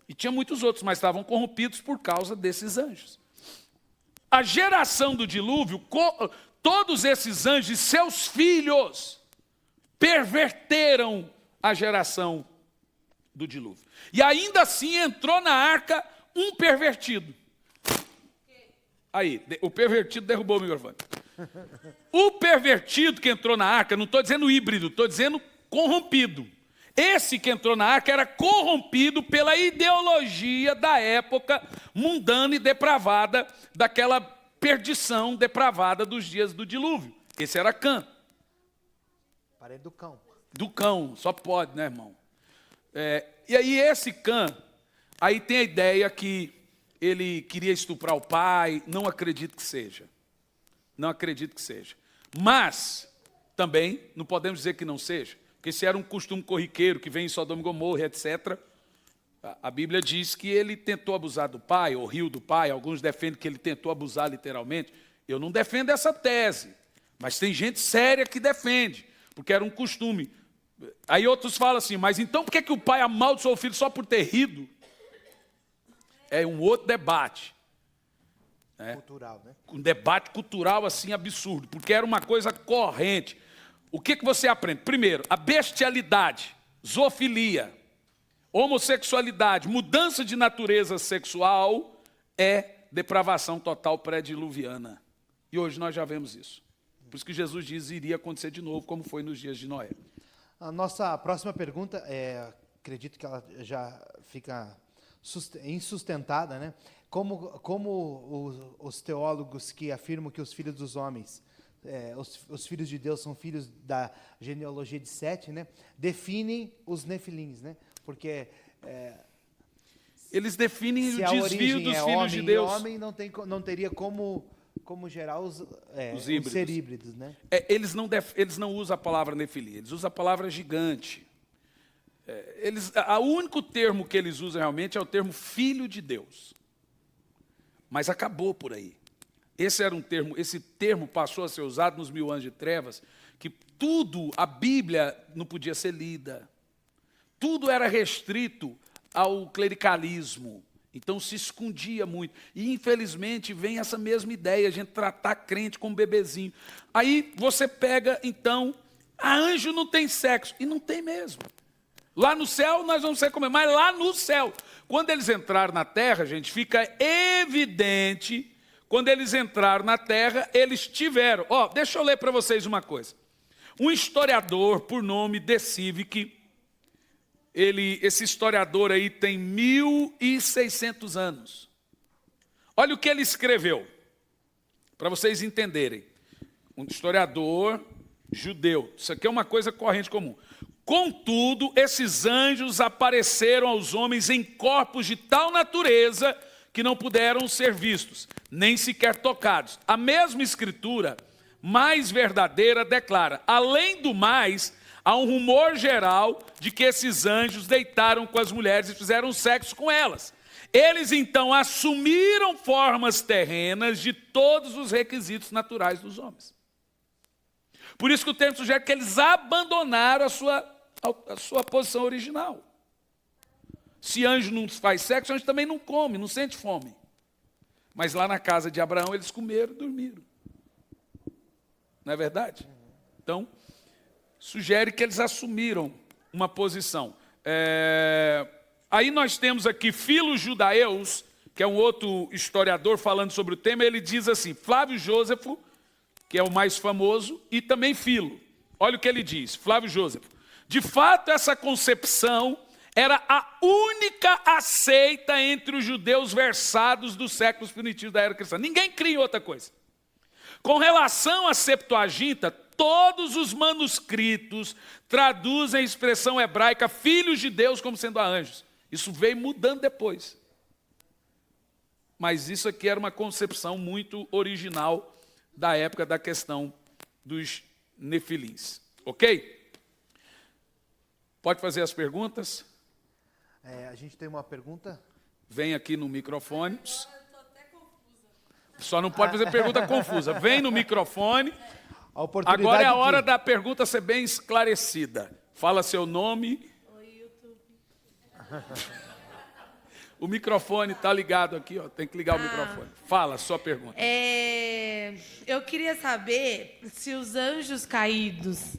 E tinha muitos outros, mas estavam corrompidos por causa desses anjos. A geração do dilúvio, todos esses anjos e seus filhos perverteram a geração do dilúvio. E ainda assim entrou na arca um pervertido. Aí, o pervertido derrubou o microfone. O pervertido que entrou na arca, não estou dizendo híbrido, estou dizendo corrompido. Esse que entrou na arca era corrompido pela ideologia da época mundana e depravada, daquela perdição depravada dos dias do dilúvio. Esse era Cã. Parente do cão. Do cão, só pode, né, irmão? E aí esse Cã, aí tem a ideia que ele queria estuprar o pai, não acredito que seja. Não acredito que seja. Mas, também, não podemos dizer que não seja, porque se era um costume corriqueiro que vem em Sodoma e Gomorra, etc., a Bíblia diz que ele tentou abusar do pai, ou riu do pai, alguns defendem que ele tentou abusar literalmente. Eu não defendo essa tese, mas tem gente séria que defende, porque era um costume. Aí outros falam assim, mas então por que o pai amaldiçoou o filho só por ter rido? É um outro debate. Cultural, né? Um debate cultural assim absurdo, porque era uma coisa corrente. O que você aprende? Primeiro, a bestialidade, zoofilia, homossexualidade, mudança de natureza sexual é depravação total pré-diluviana. E hoje nós já vemos isso. Por isso que Jesus diz que iria acontecer de novo, como foi nos dias de Noé. A nossa próxima pergunta, acredito que ela já fica insustentada, né? Como os teólogos que afirmam que os filhos dos homens, os filhos de Deus são filhos da genealogia de Sete, né? Definem os nefilins, né? Porque eles definem o se a desvio origem dos é filhos homem de e Deus. homem, não teria como gerar os híbridos. ser híbridos, né? Eles não usam a palavra nefilim, eles usam a palavra gigante. O único termo que eles usam realmente é o termo filho de Deus. Mas acabou por aí. Esse termo passou a ser usado nos 1000 anos de trevas, que tudo, a Bíblia não podia ser lida. Tudo era restrito ao clericalismo. Então se escondia muito. E infelizmente vem essa mesma ideia, a gente tratar crente como bebezinho. Aí você pega, então, anjo não tem sexo. E não tem mesmo. Lá no céu nós vamos ser como, mas lá no céu, quando eles entraram na terra, gente, fica evidente, quando eles entraram na terra, eles tiveram. Deixa eu ler para vocês uma coisa. Um historiador, por nome De Civic, esse historiador aí tem 1600 anos. Olha o que ele escreveu, para vocês entenderem. Um historiador judeu. Isso aqui é uma coisa corrente comum. Contudo, esses anjos apareceram aos homens em corpos de tal natureza que não puderam ser vistos, nem sequer tocados. A mesma escritura, mais verdadeira, declara: além do mais, há um rumor geral de que esses anjos deitaram com as mulheres e fizeram sexo com elas. Eles então assumiram formas terrenas de todos os requisitos naturais dos homens. Por isso que o termo sugere que eles abandonaram a sua posição original. Se anjo não faz sexo, anjo também não come, não sente fome. Mas lá na casa de Abraão eles comeram e dormiram. Não é verdade? Então, sugere que eles assumiram uma posição. Aí nós temos aqui Filo Judaeus, que é um outro historiador falando sobre o tema. Ele diz assim, Flávio Jósefo, que é o mais famoso, e também Filo. Olha o que ele diz, Flávio Jósefo. De fato, essa concepção era a única aceita entre os judeus versados dos séculos primitivos da era cristã. Ninguém cria em outra coisa. Com relação à Septuaginta, todos os manuscritos traduzem a expressão hebraica filhos de Deus como sendo anjos. Isso veio mudando depois. Mas isso aqui era uma concepção muito original da época da questão dos nefilins. Ok? Pode fazer as perguntas? A gente tem uma pergunta. Vem aqui no microfone. Só não pode fazer pergunta confusa. Vem no microfone. Agora é a hora da pergunta ser bem esclarecida. Fala seu nome. Oi, YouTube. O microfone está ligado aqui, ó. Tem que ligar o microfone. Fala, sua pergunta. Eu queria saber se os anjos caídos,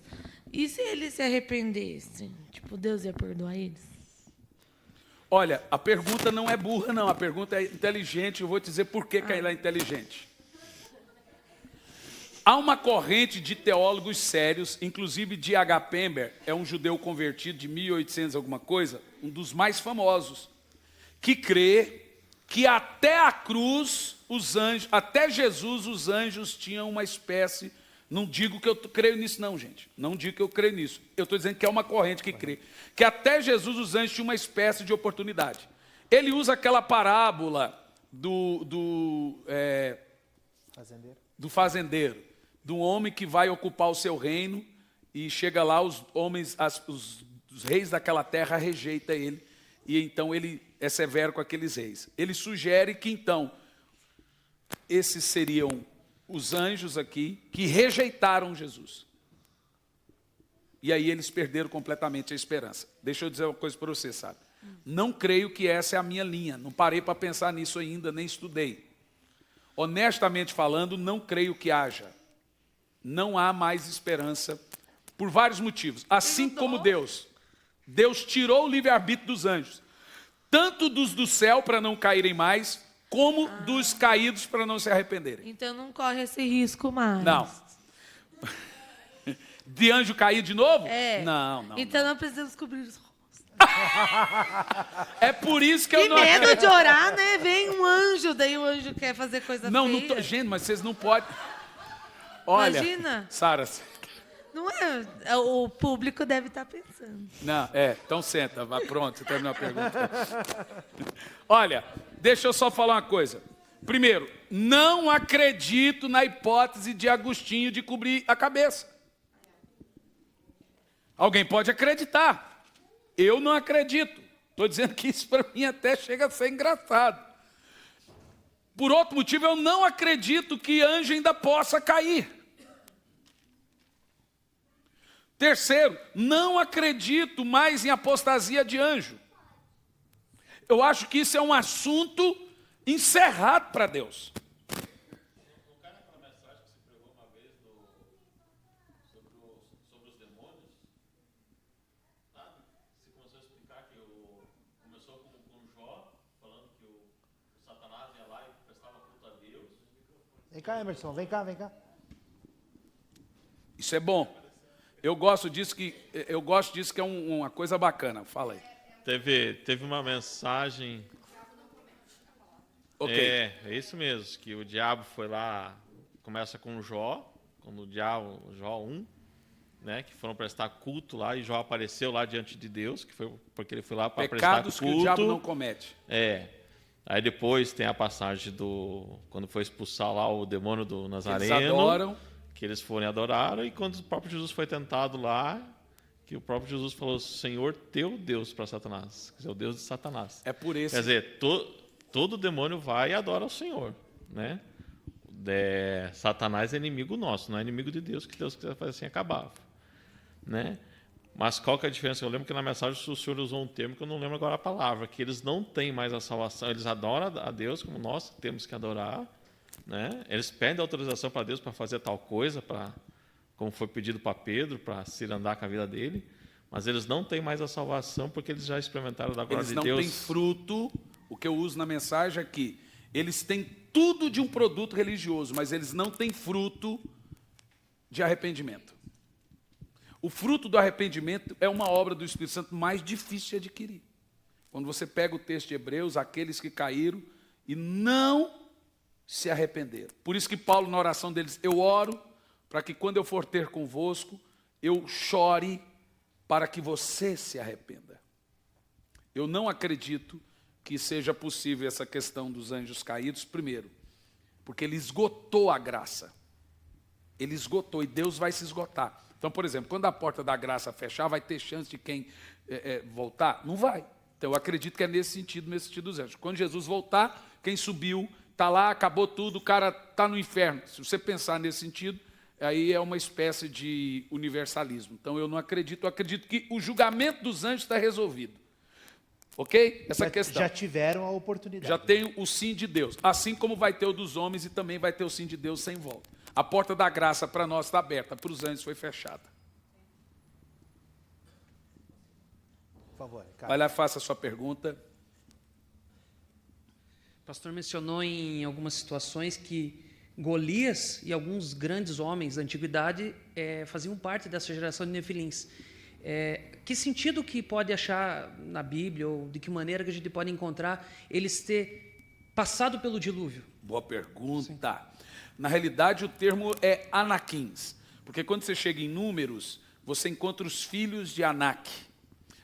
e se eles se arrependessem? Tipo, Deus ia perdoar eles? Olha, a pergunta não é burra, não. A pergunta é inteligente. Eu vou te dizer por que ela é inteligente. Há uma corrente de teólogos sérios, inclusive de H. Pember, é um judeu convertido de 1800 alguma coisa, um dos mais famosos, que crê que até a cruz, os anjos, até Jesus, os anjos tinham uma espécie. Não digo que eu creio nisso, não, gente. Não digo que eu creio nisso. Eu estou dizendo que é uma corrente que crê. Que até Jesus, os anjos tinham uma espécie de oportunidade. Ele usa aquela parábola do fazendeiro, do homem que vai ocupar o seu reino e chega lá, os homens, os reis daquela terra rejeitam ele. E então ele é severo com aqueles reis. Ele sugere que então, esses seriam os anjos aqui que rejeitaram Jesus. E aí eles perderam completamente a esperança. Deixa eu dizer uma coisa para você, sabe? Não creio que essa é a minha linha. Não parei para pensar nisso ainda, nem estudei. Honestamente falando, não creio que haja. Não há mais esperança por vários motivos. Assim como Deus tirou o livre-arbítrio dos anjos. Tanto dos do céu para não caírem mais, como dos caídos para não se arrependerem. Então não corre esse risco mais. Não. De anjo cair de novo? É. Não. Então não precisamos cobrir os rostos. É por isso que eu Que não medo acredito. de orar, né? Vem um anjo, daí o anjo quer fazer coisa feia. Gente, mas vocês não podem. Olha, Imagina. Sara, Não é, o público deve estar pensando. não, então senta, vai, pronto, você terminou a pergunta. Olha, deixa eu só falar uma coisa. Primeiro, não acredito na hipótese de Agostinho de cobrir a cabeça. Alguém pode acreditar. Eu não acredito. Estou dizendo que isso para mim até chega a ser engraçado. Por outro motivo, eu não acredito que anjo ainda possa cair. Terceiro, não acredito mais em apostasia de anjo. Eu acho que isso é um assunto encerrado para Deus. Não cai naquela mensagem que você pregou uma vez sobre os demônios? Sabe? Você começou a explicar que começou com Jó, falando que o Satanás ia lá e prestava culto a Deus. Vem cá, Emerson, vem cá. Isso é bom. Eu gosto disso que é uma coisa bacana. Fala aí. Teve uma mensagem. Ok. É isso mesmo, que o diabo foi lá, começa com Jó, quando o diabo, Jó 1, né, que foram prestar culto lá, e Jó apareceu lá diante de Deus, que foi porque ele foi lá para prestar Pecados culto. que o diabo não comete. Aí depois tem a passagem quando foi expulsar lá o demônio do Nazareno. Eles adoram. Que eles foram e adoraram, e quando o próprio Jesus foi tentado lá, que o próprio Jesus falou, Senhor teu Deus, para Satanás, quer dizer, o Deus de Satanás. É por isso. Quer dizer, todo demônio vai e adora o Senhor, né? Satanás é inimigo nosso, não é inimigo de Deus, que Deus quiser fazer assim, acabava, né? Mas qual que é a diferença? Eu lembro que na mensagem o Senhor usou um termo que eu não lembro agora a palavra, que eles não têm mais a salvação, eles adoram a Deus como nós temos que adorar, né? Eles pedem autorização para Deus para fazer tal coisa, como foi pedido para Pedro, para se andar com a vida dele, mas eles não têm mais a salvação porque eles já experimentaram da glória de Deus. Eles não têm fruto. O que eu uso na mensagem aqui, eles têm tudo de um produto religioso, mas eles não têm fruto de arrependimento. O fruto do arrependimento é uma obra do Espírito Santo mais difícil de adquirir. Quando você pega o texto de Hebreus, aqueles que caíram e não se arrependeram. Por isso que Paulo, na oração deles, eu oro para que quando eu for ter convosco, eu chore para que você se arrependa. Eu não acredito que seja possível essa questão dos anjos caídos, primeiro, porque ele esgotou a graça. Ele esgotou e Deus vai se esgotar. Então, por exemplo, quando a porta da graça fechar, vai ter chance de quem voltar? Não vai. Então, eu acredito que é nesse sentido dos anjos. Quando Jesus voltar, quem subiu está lá, acabou tudo, o cara está no inferno. Se você pensar nesse sentido, aí é uma espécie de universalismo. Então, eu não acredito. Eu acredito que o julgamento dos anjos está resolvido. Ok? Essa questão. Já tiveram a oportunidade. Já tem o sim de Deus. Assim como vai ter o dos homens e também vai ter o sim de Deus sem volta. A porta da graça para nós está aberta, para os anjos foi fechada. Por favor, cara. Vai lá, faça a sua pergunta. O pastor mencionou em algumas situações que Golias e alguns grandes homens da antiguidade faziam parte dessa geração de nefilins. Que sentido que pode achar na Bíblia, ou de que maneira que a gente pode encontrar eles ter passado pelo dilúvio? Boa pergunta. Sim. Na realidade, o termo é Anaquins, porque quando você chega em Números, você encontra os filhos de Anak.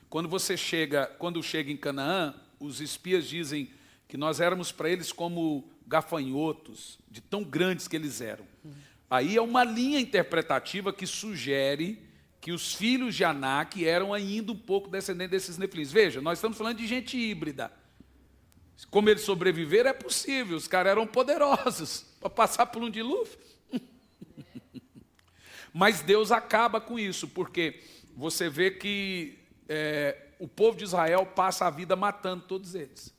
Quando chega em Canaã, os espias dizem que nós éramos para eles como gafanhotos, de tão grandes que eles eram. Aí é uma linha interpretativa que sugere que os filhos de Anak eram ainda um pouco descendentes desses nefilins. Veja, nós estamos falando de gente híbrida. Como eles sobreviveram, é possível. Os caras eram poderosos para passar por um dilúvio. Mas Deus acaba com isso, porque você vê que o povo de Israel passa a vida matando todos eles.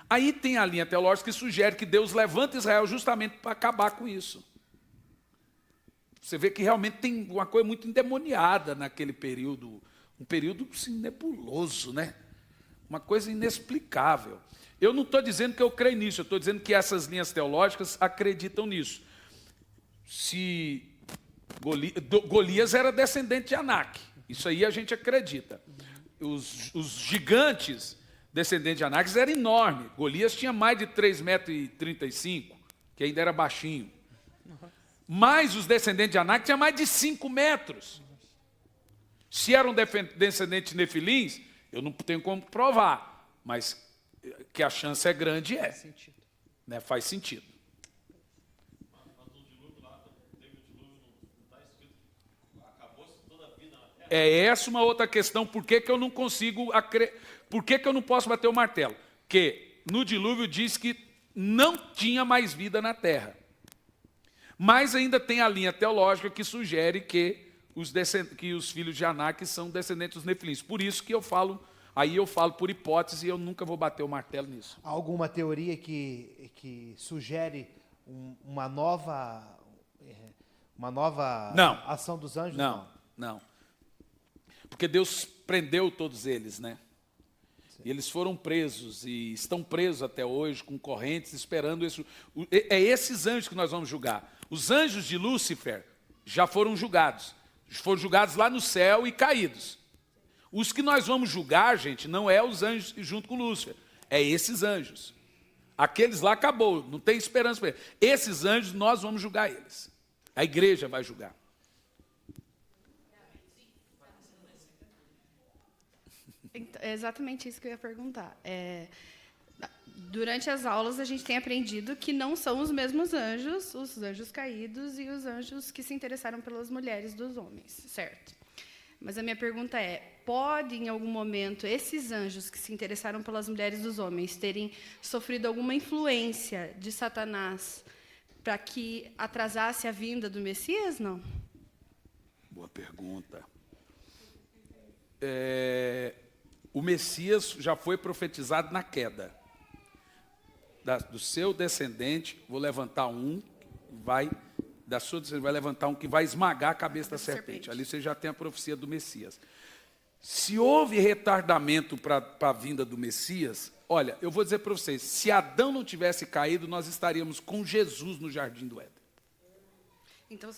Aí tem a linha teológica que sugere que Deus levanta Israel justamente para acabar com isso. Você vê que realmente tem uma coisa muito endemoniada naquele período, um período assim, nebuloso, né? Uma coisa inexplicável. Eu não estou dizendo que eu creio nisso, eu estou dizendo que essas linhas teológicas acreditam nisso. Se Golias era descendente de Anak, isso aí a gente acredita. Os gigantes descendentes de Anak eram enormes. Golias tinha mais de 3,35 m, que ainda era baixinho. Mas os descendentes de Anak tinham mais de 5 metros. Se eram descendentes de nefilins, eu não tenho como provar, mas que a chance é grande, é. Faz sentido. É essa uma outra questão, por que eu não consigo, por que eu não posso bater o martelo? Porque no dilúvio diz que não tinha mais vida na terra. Mas ainda tem a linha teológica que sugere que os filhos de Anak são descendentes dos nefilins. Por isso que eu falo por hipótese e eu nunca vou bater o martelo nisso. Há alguma teoria que sugere uma nova ação dos anjos? Não. Porque Deus prendeu todos eles, né? E eles foram presos e estão presos até hoje, com correntes, esperando isso. É esses anjos que nós vamos julgar. Os anjos de Lúcifer já foram julgados. Foram julgados lá no céu e caídos. Os que nós vamos julgar, gente, não é os anjos junto com Lúcifer. É esses anjos. Aqueles lá acabou, não tem esperança para eles. Esses anjos, nós vamos julgar eles. A igreja vai julgar. É exatamente isso que eu ia perguntar. Durante as aulas, a gente tem aprendido que não são os mesmos anjos, os anjos caídos e os anjos que se interessaram pelas mulheres dos homens, certo? Mas a minha pergunta é, pode, em algum momento, esses anjos que se interessaram pelas mulheres dos homens terem sofrido alguma influência de Satanás para que atrasasse a vinda do Messias, não? Boa pergunta. O Messias já foi profetizado na queda. Do seu descendente, vou levantar vai levantar um que vai esmagar a cabeça da serpente. Ali você já tem a profecia do Messias. Se houve retardamento para a vinda do Messias, olha, eu vou dizer para vocês, se Adão não tivesse caído, nós estaríamos com Jesus no Jardim do Éden. Então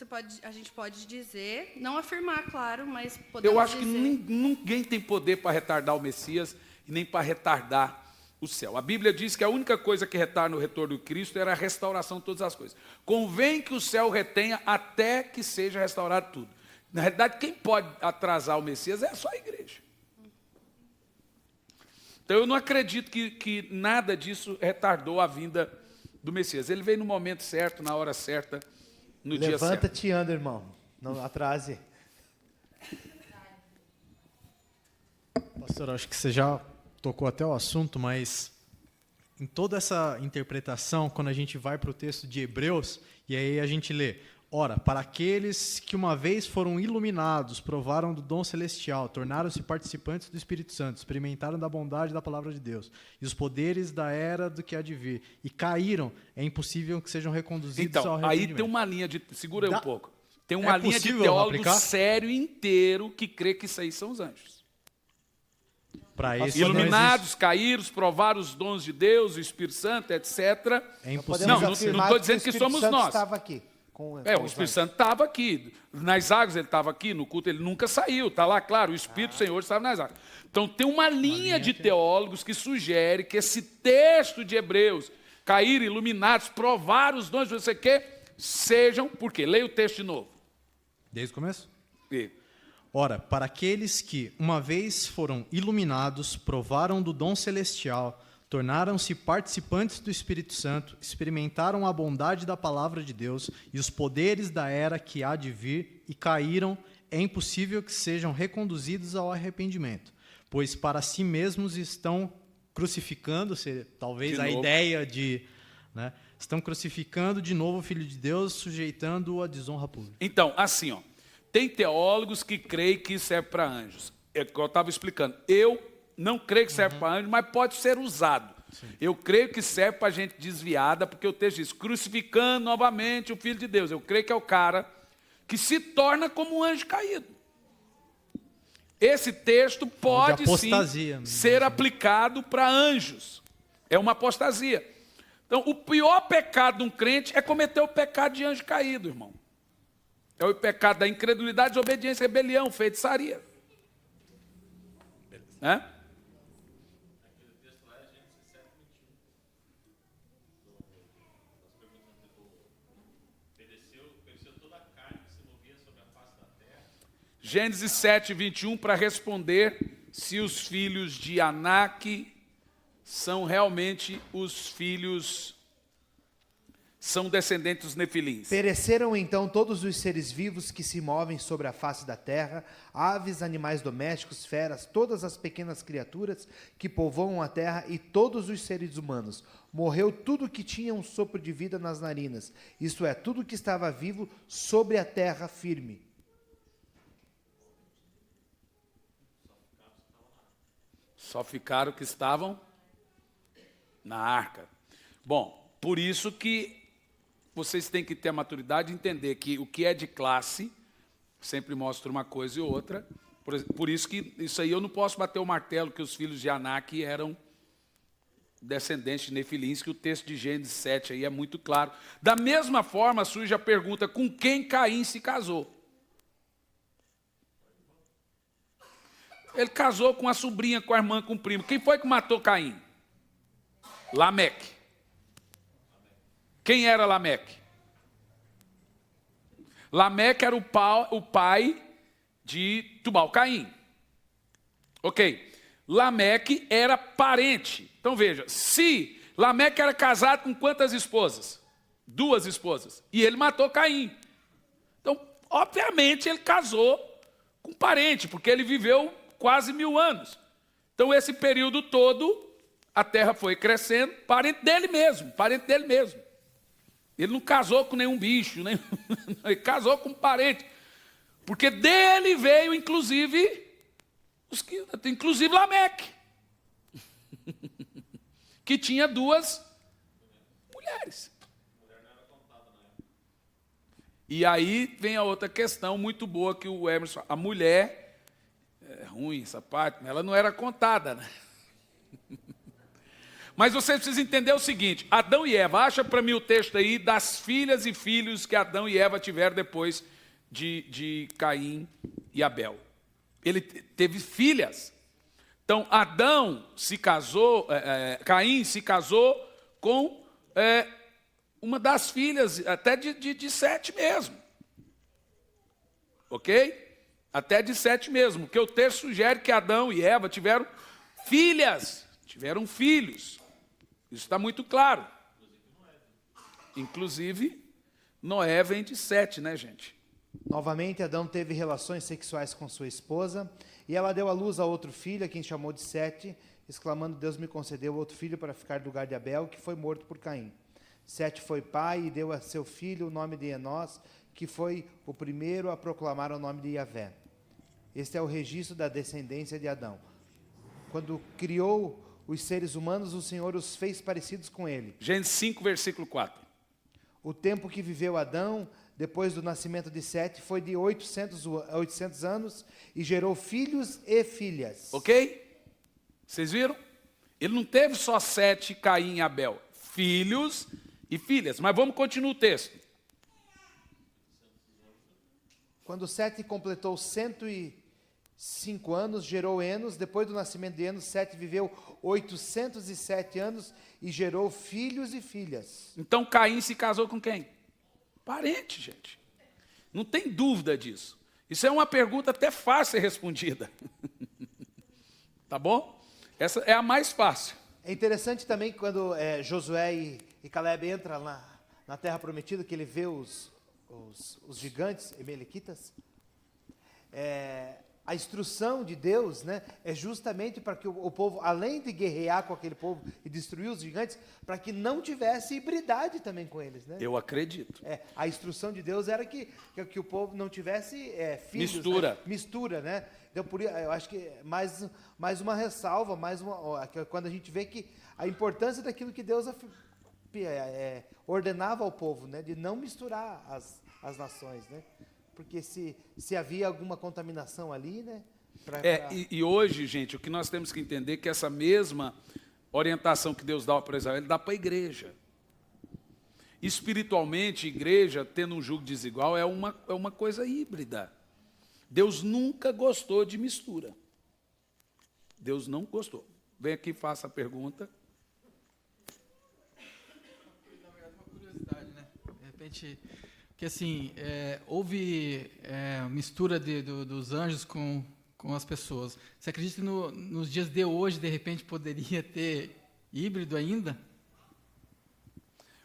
a gente pode dizer, não afirmar, claro, mas podemos dizer... Eu acho que ninguém tem poder para retardar o Messias e nem para retardar o céu. A Bíblia diz que a única coisa que retarda o retorno de Cristo era a restauração de todas as coisas. Convém que o céu retenha até que seja restaurado tudo. Na realidade, quem pode atrasar o Messias é só a igreja. Então eu não acredito que nada disso retardou a vinda do Messias. Ele veio no momento certo, na hora certa, no dia certo. Levanta-te e anda, irmão. Não atrase. Pastor, acho que você já tocou até o assunto, mas em toda essa interpretação, quando a gente vai para o texto de Hebreus, e aí a gente lê, ora, para aqueles que uma vez foram iluminados, provaram do dom celestial, tornaram-se participantes do Espírito Santo, experimentaram da bondade da palavra de Deus, e os poderes da era do que há de vir, e caíram, é impossível que sejam reconduzidos ao arrependimento. Então, aí tem uma linha de... Segura aí um pouco. Tem uma linha de teólogo sério inteiro que crê que isso aí são os anjos. Para isso Iluminados, caíram, provaram os dons de Deus, o Espírito Santo, etc. é impossível. Podemos Não afirmar estou dizendo o que Espírito somos Santo nós. estava aqui. Com O os Espírito anjos. Santo estava aqui. Nas águas ele estava aqui, no culto ele nunca saiu. Está lá, claro, o Espírito do Senhor estava nas águas. Então tem uma linha de teólogos que sugere que esse texto de Hebreus, cair iluminados, provar os dons, você quer, sejam, por quê? Leia o texto de novo. Desde o começo? E- Ora, para aqueles que, uma vez foram iluminados, provaram do dom celestial, tornaram-se participantes do Espírito Santo, experimentaram a bondade da palavra de Deus e os poderes da era que há de vir e caíram, é impossível que sejam reconduzidos ao arrependimento, pois para si mesmos estão crucificando, talvez De a novo. ideia de... né, estão crucificando de novo o Filho de Deus, sujeitando-o à desonra pública. Então, assim, ó, tem teólogos que creem que isso serve para anjos. É que eu estava explicando. Eu não creio que serve para anjos, mas pode ser usado. Eu creio que serve para gente desviada, porque o texto diz, crucificando novamente o Filho de Deus. Eu creio que é o cara que se torna como um anjo caído. Esse texto pode apostasia sim mesmo. ser aplicado para anjos. É uma apostasia. Então, o pior pecado de um crente é cometer o pecado de anjo caído, irmão. É o pecado da incredulidade, desobediência, rebelião, feitiçaria. Né? Gênesis 7, 21, para responder se os filhos de Anak são realmente os filhos, são descendentes dos nefilins. Pereceram então todos os seres vivos que se movem sobre a face da terra, aves, animais domésticos, feras, todas as pequenas criaturas que povoam a terra e todos os seres humanos. Morreu tudo que tinha um sopro de vida nas narinas, isto é, tudo que estava vivo sobre a terra firme. Só ficaram que estavam na arca. Bom, por isso que vocês têm que ter a maturidade de entender que o que é de classe sempre mostra uma coisa e outra. Por isso que isso aí eu não posso bater o martelo que os filhos de Anak eram descendentes de nefilins, que o texto de Gênesis 7 aí é muito claro. Da mesma forma surge a pergunta, com quem Caim se casou? Ele casou com a sobrinha, com a irmã, com o primo. Quem foi que matou Caim? Lameque. Quem era Lameque? Lameque era o pai de Tubal-Caim. Ok. Lameque era parente. Então veja, se Lameque era casado com quantas esposas? 2 esposas. E ele matou Caim. Então, obviamente, ele casou com parente, porque ele viveu quase 1000 anos. Então, esse período todo, a terra foi crescendo, parente dele mesmo. Ele não casou com nenhum bicho, ele casou com um parente. Porque dele veio, inclusive Lameque, que tinha 2 mulheres. E aí vem a outra questão muito boa que o Emerson, a mulher, é ruim essa parte, mas ela não era contada, né? Mas você precisa entender o seguinte, Adão e Eva, acha para mim o texto aí das filhas e filhos que Adão e Eva tiveram depois de Caim e Abel. Ele teve filhas. Então, Adão se casou, Caim se casou com uma das filhas, até de Sete mesmo. Ok? Até de Sete mesmo, porque o texto sugere que Adão e Eva tiveram filhas, tiveram filhos. Isso está muito claro. Inclusive, Noé vem de Sete, né, gente? Novamente, Adão teve relações sexuais com sua esposa, e ela deu à luz a outro filho, a quem chamou de Sete, exclamando, Deus me concedeu outro filho para ficar no lugar de Abel, que foi morto por Caim. Sete foi pai e deu a seu filho o nome de Enós, que foi o primeiro a proclamar o nome de Yahvé. Este é o registro da descendência de Adão. Quando criou os seres humanos, o Senhor os fez parecidos com ele. Gênesis 5, versículo 4. O tempo que viveu Adão, depois do nascimento de Sete, foi de 800 anos e gerou filhos e filhas. Ok? Vocês viram? Ele não teve só 7, Caim e Abel. Filhos e filhas. Mas vamos continuar o texto. Quando Sete completou 105 anos, gerou Enos. Depois do nascimento de Enos, Sete viveu 807 anos e gerou filhos e filhas. Então Caim se casou com quem? Parente, gente. Não tem dúvida disso. Isso é uma pergunta até fácil de ser respondida. Tá bom? Essa é a mais fácil. É interessante também quando Josué e Caleb entram na terra prometida, que ele vê os gigantes, emelequitas. A instrução de Deus, né, é justamente para que o povo, além de guerrear com aquele povo e destruir os gigantes, para que não tivesse hibridade também com eles, né? Eu acredito. A instrução de Deus era que o povo não tivesse filhos, Mistura. né? Mistura, né? Então, eu acho que mais uma ressalva, quando a gente vê que a importância daquilo que Deus ordenava ao povo, né, de não misturar as nações, né? Porque se havia alguma contaminação ali, né? E hoje, gente, o que nós temos que entender é que essa mesma orientação que Deus dá para Israel, Ele dá para a igreja. Espiritualmente, igreja, tendo um jugo desigual, é uma coisa híbrida. Deus nunca gostou de mistura. Deus não gostou. Vem aqui e faça a pergunta. Na verdade, uma curiosidade, né? De repente, que assim, houve mistura dos anjos com as pessoas. Você acredita que nos dias de hoje, de repente, poderia ter híbrido ainda?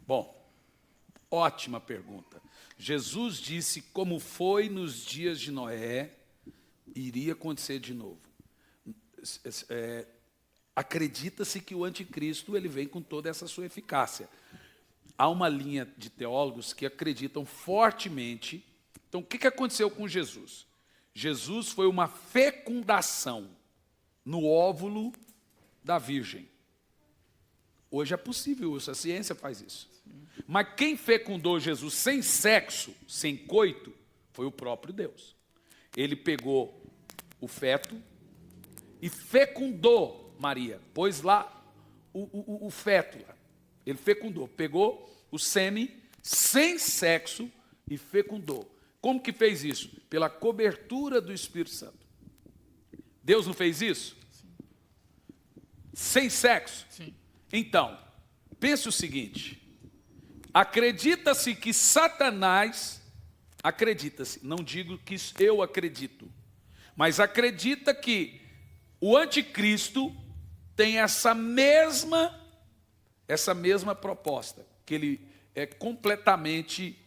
Bom, ótima pergunta. Jesus disse, como foi nos dias de Noé, iria acontecer de novo. Acredita-se que o anticristo ele vem com toda essa sua eficácia. Há uma linha de teólogos que acreditam fortemente. Então, o que aconteceu com Jesus? Jesus foi uma fecundação no óvulo da Virgem. Hoje é possível isso, a ciência faz isso. Mas quem fecundou Jesus sem sexo, sem coito, foi o próprio Deus. Ele pegou o feto e fecundou Maria, pôs lá o feto lá. Ele fecundou, pegou o sêmen sem sexo e fecundou. Como que fez isso? Pela cobertura do Espírito Santo. Deus não fez isso? Sim. Sem sexo? Sim. Então, pense o seguinte, acredita-se que Satanás, acredita-se, não digo que eu acredito, mas acredita que o anticristo tem essa mesma proposta, que ele é completamente,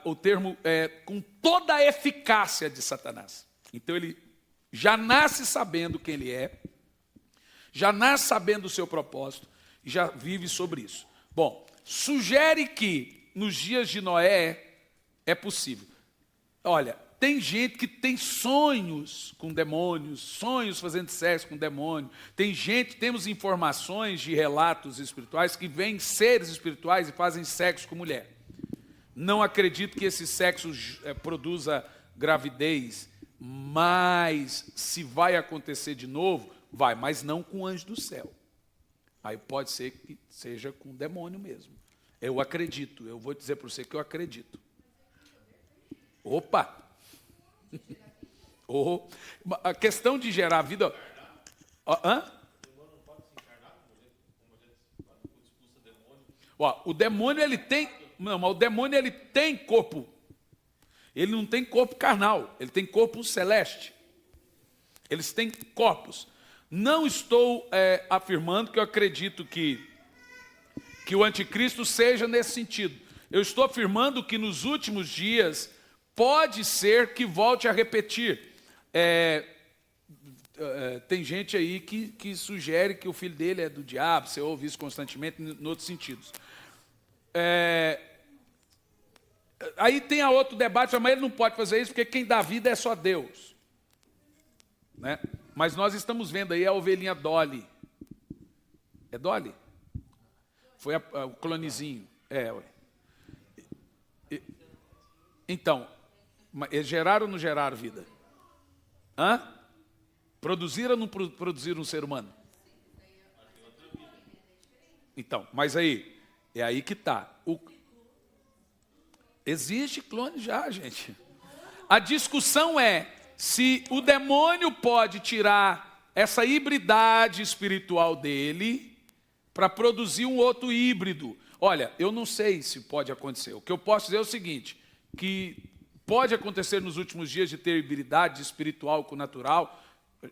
o termo é com toda a eficácia de Satanás. Então ele já nasce sabendo quem ele é, já nasce sabendo o seu propósito e já vive sobre isso. Bom, sugere que nos dias de Noé é possível. Olha, tem gente que tem sonhos com demônios, sonhos fazendo sexo com demônio. Temos informações de relatos espirituais que veem seres espirituais e fazem sexo com mulher. Não acredito que esse sexo produza gravidez, mas se vai acontecer de novo, vai, mas não com anjo do céu. Aí pode ser que seja com demônio mesmo. Eu acredito, eu vou dizer para você que eu acredito. Opa! A questão de gerar vida... O demônio ele tem... Não, mas o demônio ele tem corpo. Ele não tem corpo carnal, ele tem corpo celeste. Eles têm corpos. Não estou afirmando que eu acredito que o anticristo seja nesse sentido. Eu estou afirmando que nos últimos dias pode ser que volte a repetir. Tem gente aí que sugere que o filho dele é do diabo, você ouve isso constantemente em outros sentidos. Aí tem outro debate, mas ele não pode fazer isso porque quem dá vida é só Deus. Né? Mas nós estamos vendo aí a ovelhinha Dolly. É Dolly? Foi o clonezinho. Então, eles geraram ou não geraram vida? Produziram ou não produziram um ser humano? Então, mas aí, é aí que está. Existe clone já, gente. A discussão é se o demônio pode tirar essa hibridade espiritual dele para produzir um outro híbrido. Olha, eu não sei se pode acontecer. O que eu posso dizer é o seguinte, que pode acontecer nos últimos dias de ter hibridade espiritual com o natural.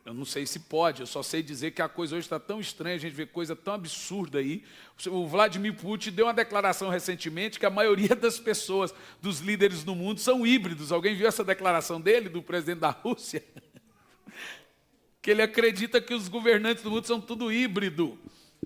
Eu não sei se pode, eu só sei dizer que a coisa hoje está tão estranha, a gente vê coisa tão absurda aí. O Vladimir Putin deu uma declaração recentemente que a maioria das pessoas, dos líderes no mundo, são híbridos. Alguém viu essa declaração dele, do presidente da Rússia? Que ele acredita que os governantes do mundo são tudo híbrido.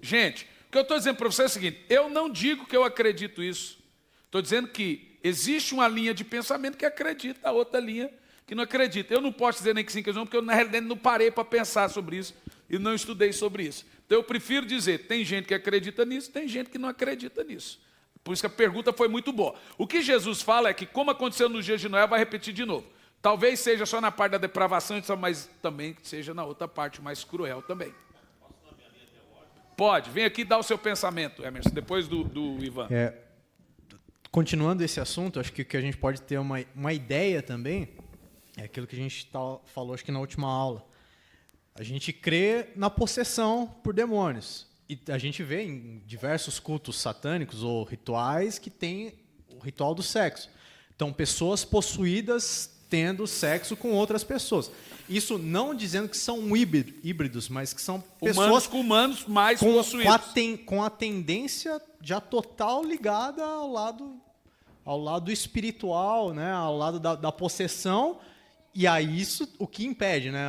Gente, o que eu estou dizendo para você é o seguinte, eu não digo que eu acredito isso. Estou dizendo que existe uma linha de pensamento que acredita, a outra linha que não acredita. Eu não posso dizer nem que sim, que não, porque eu na realidade não parei para pensar sobre isso e não estudei sobre isso. Então eu prefiro dizer, tem gente que acredita nisso, tem gente que não acredita nisso. Por isso que a pergunta foi muito boa. O que Jesus fala é que, como aconteceu nos dias de Noé, vai repetir de novo. Talvez seja só na parte da depravação, mas também seja na outra parte mais cruel também. Pode, vem aqui dar o seu pensamento, Emerson, depois do Ivan. Continuando esse assunto, acho que o que a gente pode ter uma ideia também é aquilo que a gente falou, acho que na última aula. A gente crê na possessão por demônios. E a gente vê em diversos cultos satânicos ou rituais que tem o ritual do sexo. Então, pessoas possuídas tendo sexo com outras pessoas. Isso não dizendo que são híbridos, mas que são pessoas com humanos mais possuídos. Com a tendência já total ligada ao lado espiritual, né? Ao lado da possessão. E aí isso o que impede, né?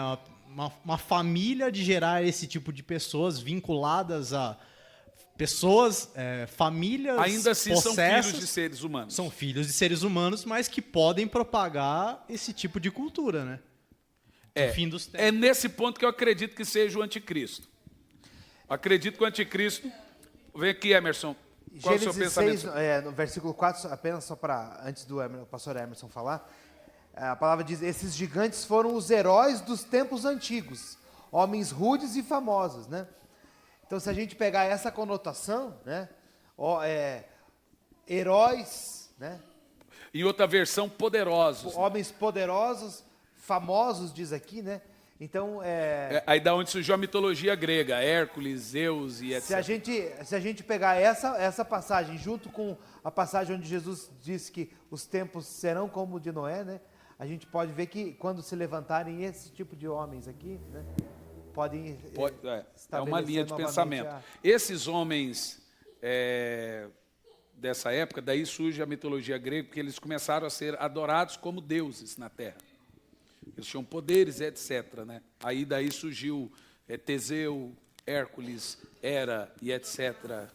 Uma família de gerar esse tipo de pessoas vinculadas a pessoas, famílias ainda assim possessas, são filhos de seres humanos. São filhos de seres humanos, mas que podem propagar esse tipo de cultura, né? No fim dos tempos. É nesse ponto que eu acredito que seja o anticristo. Acredito que o anticristo... Vem aqui, Emerson. Qual Gênesis é o seu pensamento? 6, no versículo 4, apenas só para, antes do pastor Emerson falar, a palavra diz, esses gigantes foram os heróis dos tempos antigos, homens rudes e famosos, né? Então, se a gente pegar essa conotação, né, heróis, né? Em outra versão, poderosos. Homens poderosos, famosos, diz aqui, né? Então, aí da onde surgiu a mitologia grega, Hércules, Zeus e etc. Se a gente pegar essa passagem junto com a passagem onde Jesus disse que os tempos serão como o de Noé, né? A gente pode ver que quando se levantarem esse tipo de homens aqui, né? Podem é uma linha de pensamento. Esses homens dessa época, daí surge a mitologia grega, porque eles começaram a ser adorados como deuses na Terra. Eles tinham poderes, etc. Né? Aí daí surgiu Teseu, Hércules, Hera e etc.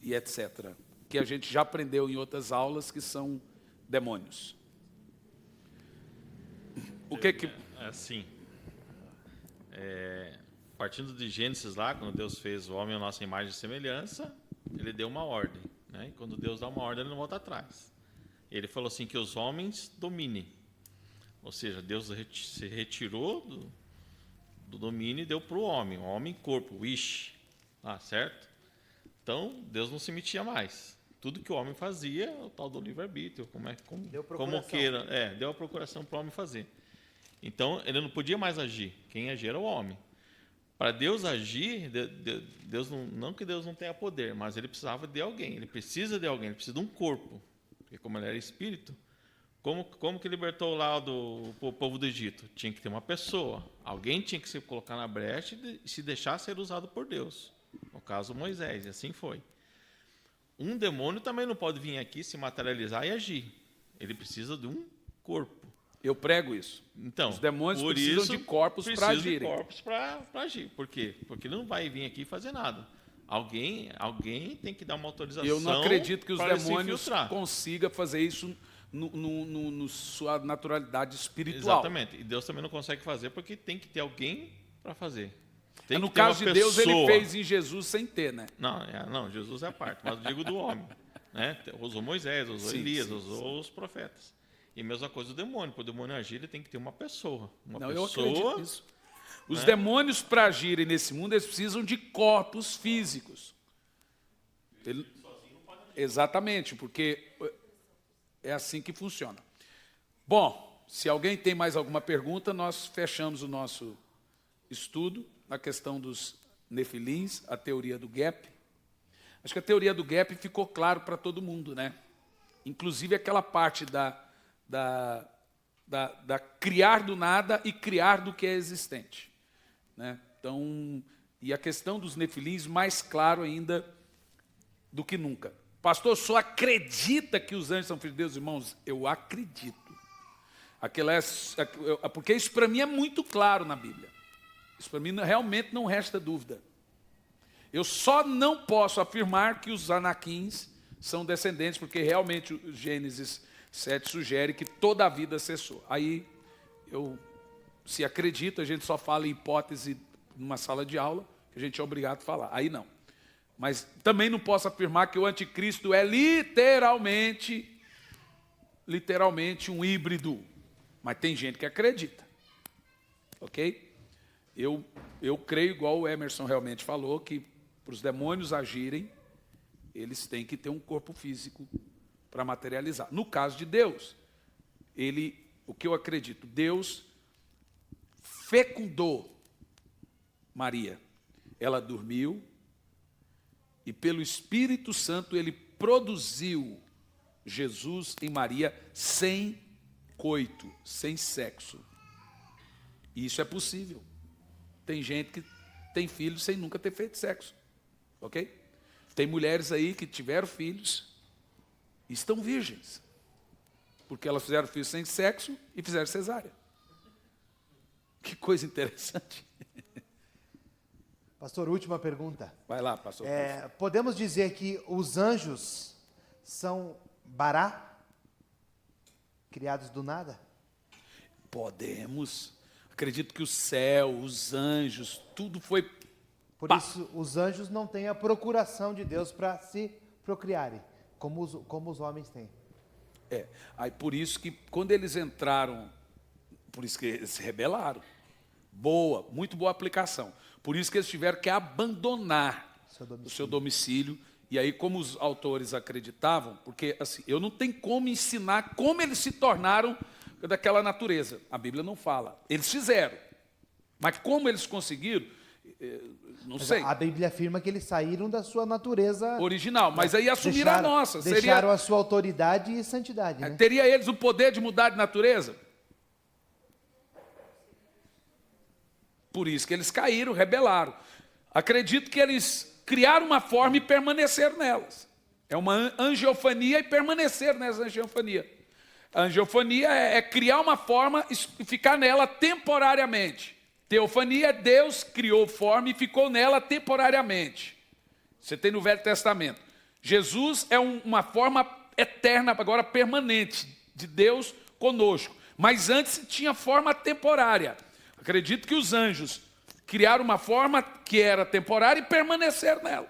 E etc. Que a gente já aprendeu em outras aulas que são demônios. O que que... Assim, partindo de Gênesis lá, quando Deus fez o homem à nossa imagem e semelhança, ele deu uma ordem. Né? E quando Deus dá uma ordem, ele não volta atrás. Ele falou assim, que os homens dominem. Ou seja, Deus se retirou do domínio e deu para o homem corpo, o Ish, certo? Então, Deus não se metia mais. Tudo que o homem fazia, o tal do livre-arbítrio, como queira, deu a procuração para o homem fazer. Então, ele não podia mais agir. Quem agia era o homem. Para Deus agir, Deus não que Deus não tenha poder, mas ele precisava de alguém. Ele precisa de alguém, ele precisa de um corpo. Porque como ele era espírito, como que libertou lá o povo do Egito? Tinha que ter uma pessoa. Alguém tinha que se colocar na brecha e se deixar ser usado por Deus. No caso, Moisés, e assim foi. Um demônio também não pode vir aqui, se materializar e agir. Ele precisa de um corpo. Eu prego isso. Então, os demônios precisam de corpos para agirem. De corpos para agir. Por quê? Porque ele não vai vir aqui fazer nada. Alguém tem que dar uma autorização. Eu não acredito que os demônios consigam fazer isso no sua naturalidade espiritual. Exatamente. E Deus também não consegue fazer porque tem que ter alguém para fazer. No caso de Deus, ele fez em Jesus sem ter, né? Não, Jesus é a parte, mas eu digo do homem. Né? Usou Moisés, usou Elias, usou os profetas. E a mesma coisa do demônio. Para o demônio agir, ele tem que ter uma pessoa. Uma pessoa eu acredito nisso. Os né? demônios, para agirem nesse mundo, eles precisam de corpos físicos. Exatamente, porque é assim que funciona. Bom, se alguém tem mais alguma pergunta, nós fechamos o nosso estudo na questão dos nefilins, a teoria do gap. Acho que a teoria do gap ficou claro para todo mundo, né? Inclusive aquela parte da criar do nada e criar do que é existente, né? Então, e a questão dos nefilins mais claro ainda do que nunca. Pastor, só acredita que os anjos são filhos de Deus, irmãos? Eu acredito. Porque isso para mim é muito claro na Bíblia. Isso para mim realmente não resta dúvida. Eu só não posso afirmar que os anaquins são descendentes, porque realmente o Gênesis 7 sugere que toda a vida cessou. Aí, se acredito, a gente só fala em hipótese numa sala de aula, que a gente é obrigado a falar. Aí não. Mas também não posso afirmar que o anticristo é literalmente um híbrido. Mas tem gente que acredita. Ok? Eu creio, igual o Emerson realmente falou, que para os demônios agirem, eles têm que ter um corpo físico para materializar. No caso de Deus, o que eu acredito, Deus fecundou Maria. Ela dormiu e pelo Espírito Santo ele produziu Jesus em Maria sem coito, sem sexo. E isso é possível. Tem gente que tem filhos sem nunca ter feito sexo. Ok? Tem mulheres aí que tiveram filhos e estão virgens. Porque elas fizeram filhos sem sexo e fizeram cesárea. Que coisa interessante. Pastor, última pergunta. Vai lá, pastor. Podemos dizer que os anjos são bará, criados do nada? Podemos. Acredito que o céu, os anjos, tudo foi... Por isso, os anjos não têm a procuração de Deus para se procriarem, como os homens têm. Aí por isso que quando eles entraram, por isso que eles se rebelaram. Muito boa aplicação. Por isso que eles tiveram que abandonar o seu domicílio. E aí, como os autores acreditavam, porque assim, eu não tenho como ensinar como eles se tornaram daquela natureza. A Bíblia não fala. Eles fizeram. Mas como eles conseguiram, não sei. A Bíblia afirma que eles saíram da sua natureza original, mas aí assumiram a nossa. Deixaram a sua autoridade e santidade. Né? Teria eles o poder de mudar de natureza? Por isso que eles caíram, rebelaram. Acredito que eles criaram uma forma e permaneceram nelas. É uma angiofania e permanecer nessa angiofania. A angiofania é criar uma forma e ficar nela temporariamente. Teofania é Deus criou forma e ficou nela temporariamente. Você tem no Velho Testamento. Jesus é uma forma eterna, agora permanente, de Deus conosco. Mas antes tinha forma temporária. Acredito que os anjos criaram uma forma que era temporária e permaneceram nela.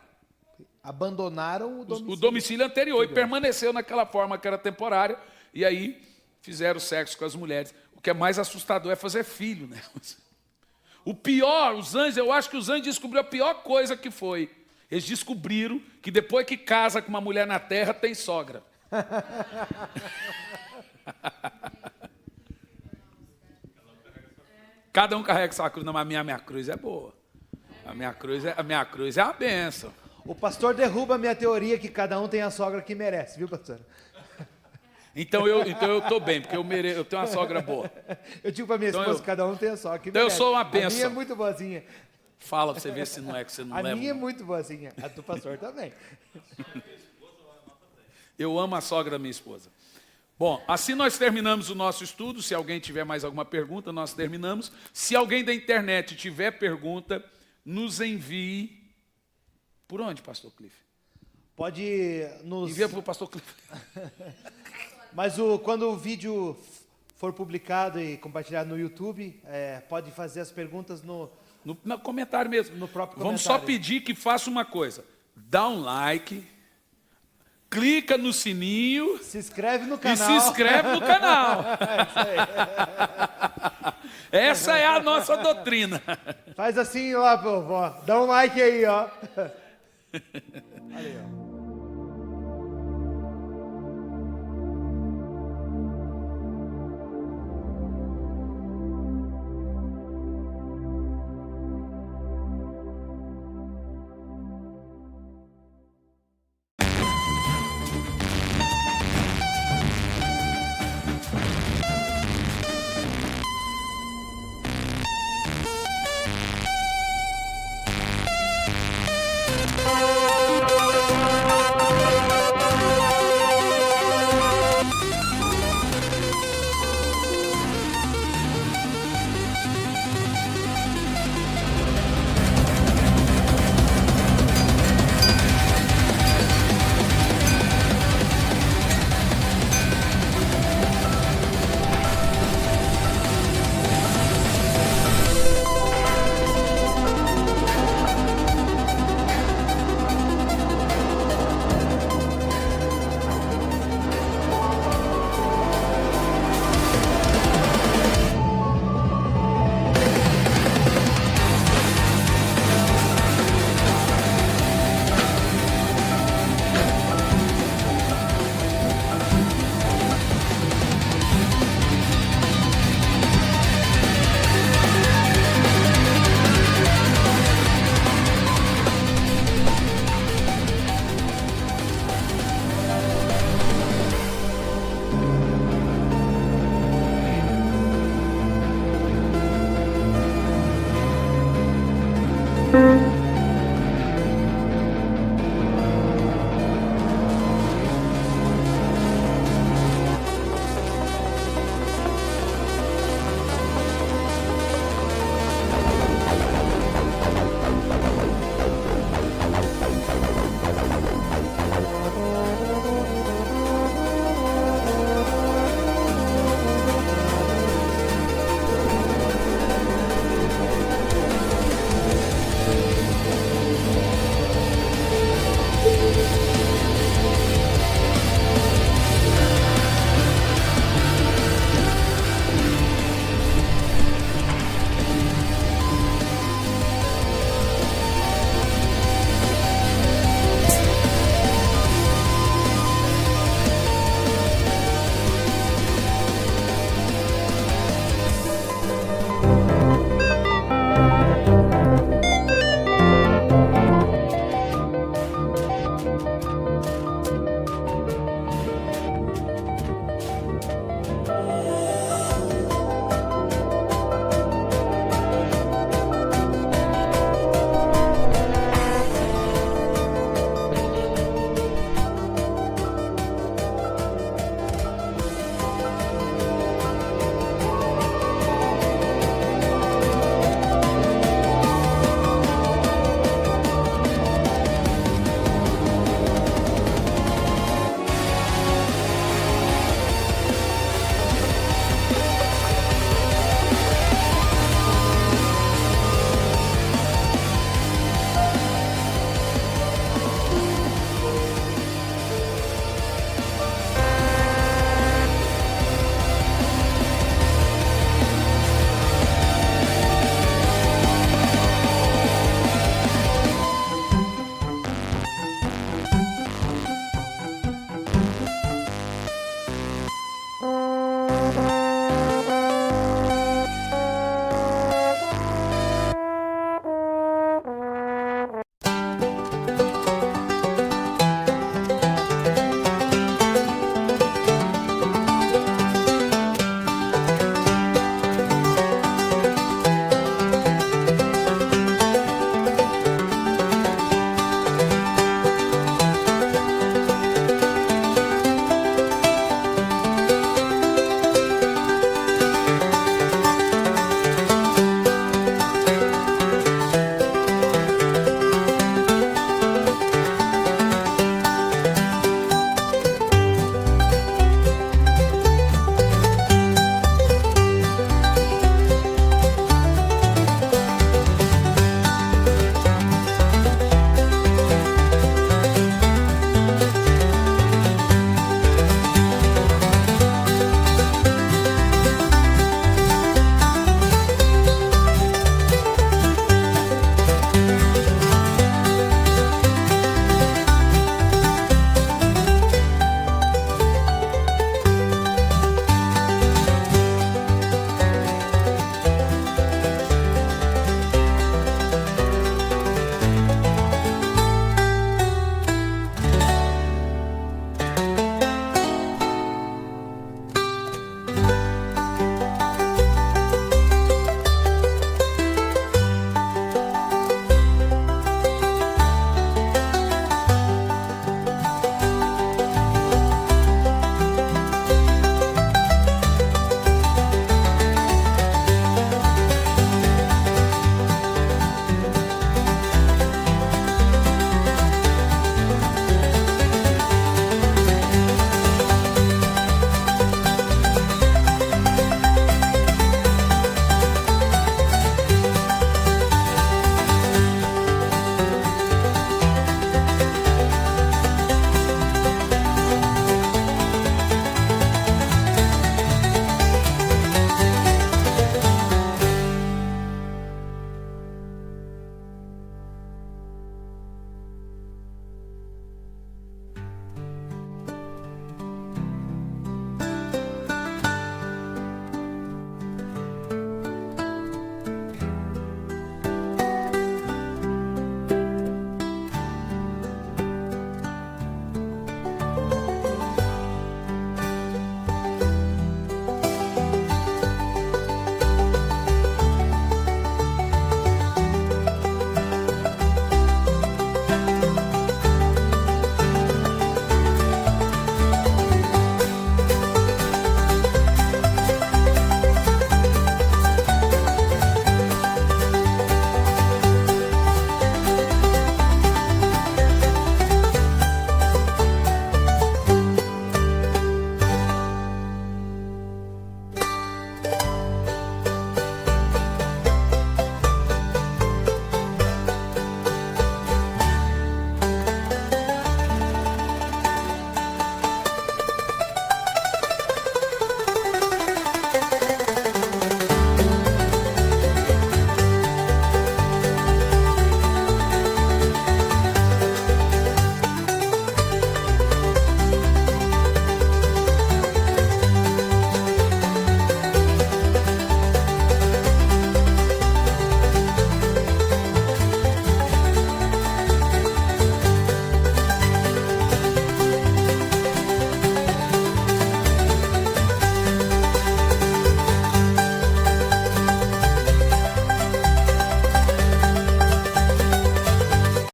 Abandonaram o domicílio anterior e permaneceu naquela forma que era temporária. E aí fizeram sexo com as mulheres. O que é mais assustador é fazer filho, né? O pior, os anjos, eu acho que os anjos descobriram a pior coisa que foi. Eles descobriram que depois que casa com uma mulher na terra, tem sogra. Cada um carrega sua cruz. Não, mas a minha cruz é boa. A minha cruz é a bênção. O pastor derruba a minha teoria que cada um tem a sogra que merece, viu, pastor? Então eu estou bem, porque eu tenho uma sogra boa. Eu digo para minha esposa que cada um tem a sogra que então merece. Eu sou uma bênção. A minha é muito boazinha. Fala para você ver se não é que você não leva. A minha é muito boazinha, a do pastor também. Eu amo a sogra da minha esposa. Bom, assim nós terminamos o nosso estudo. Se alguém tiver mais alguma pergunta, nós terminamos. Se alguém da internet tiver pergunta, nos envie. Por onde, pastor Cliff? Pode nos... Envia para o pastor Cliff. Mas quando o vídeo for publicado e compartilhado no YouTube, pode fazer as perguntas no comentário mesmo. No próprio Vamos comentário. só pedir que faça uma coisa. Dá um like, clica no sininho. Se inscreve no canal. E se inscreve no canal. Essa é a nossa doutrina. Faz assim lá, povo, ó. Dá um like aí, ó. Olha aí, ó.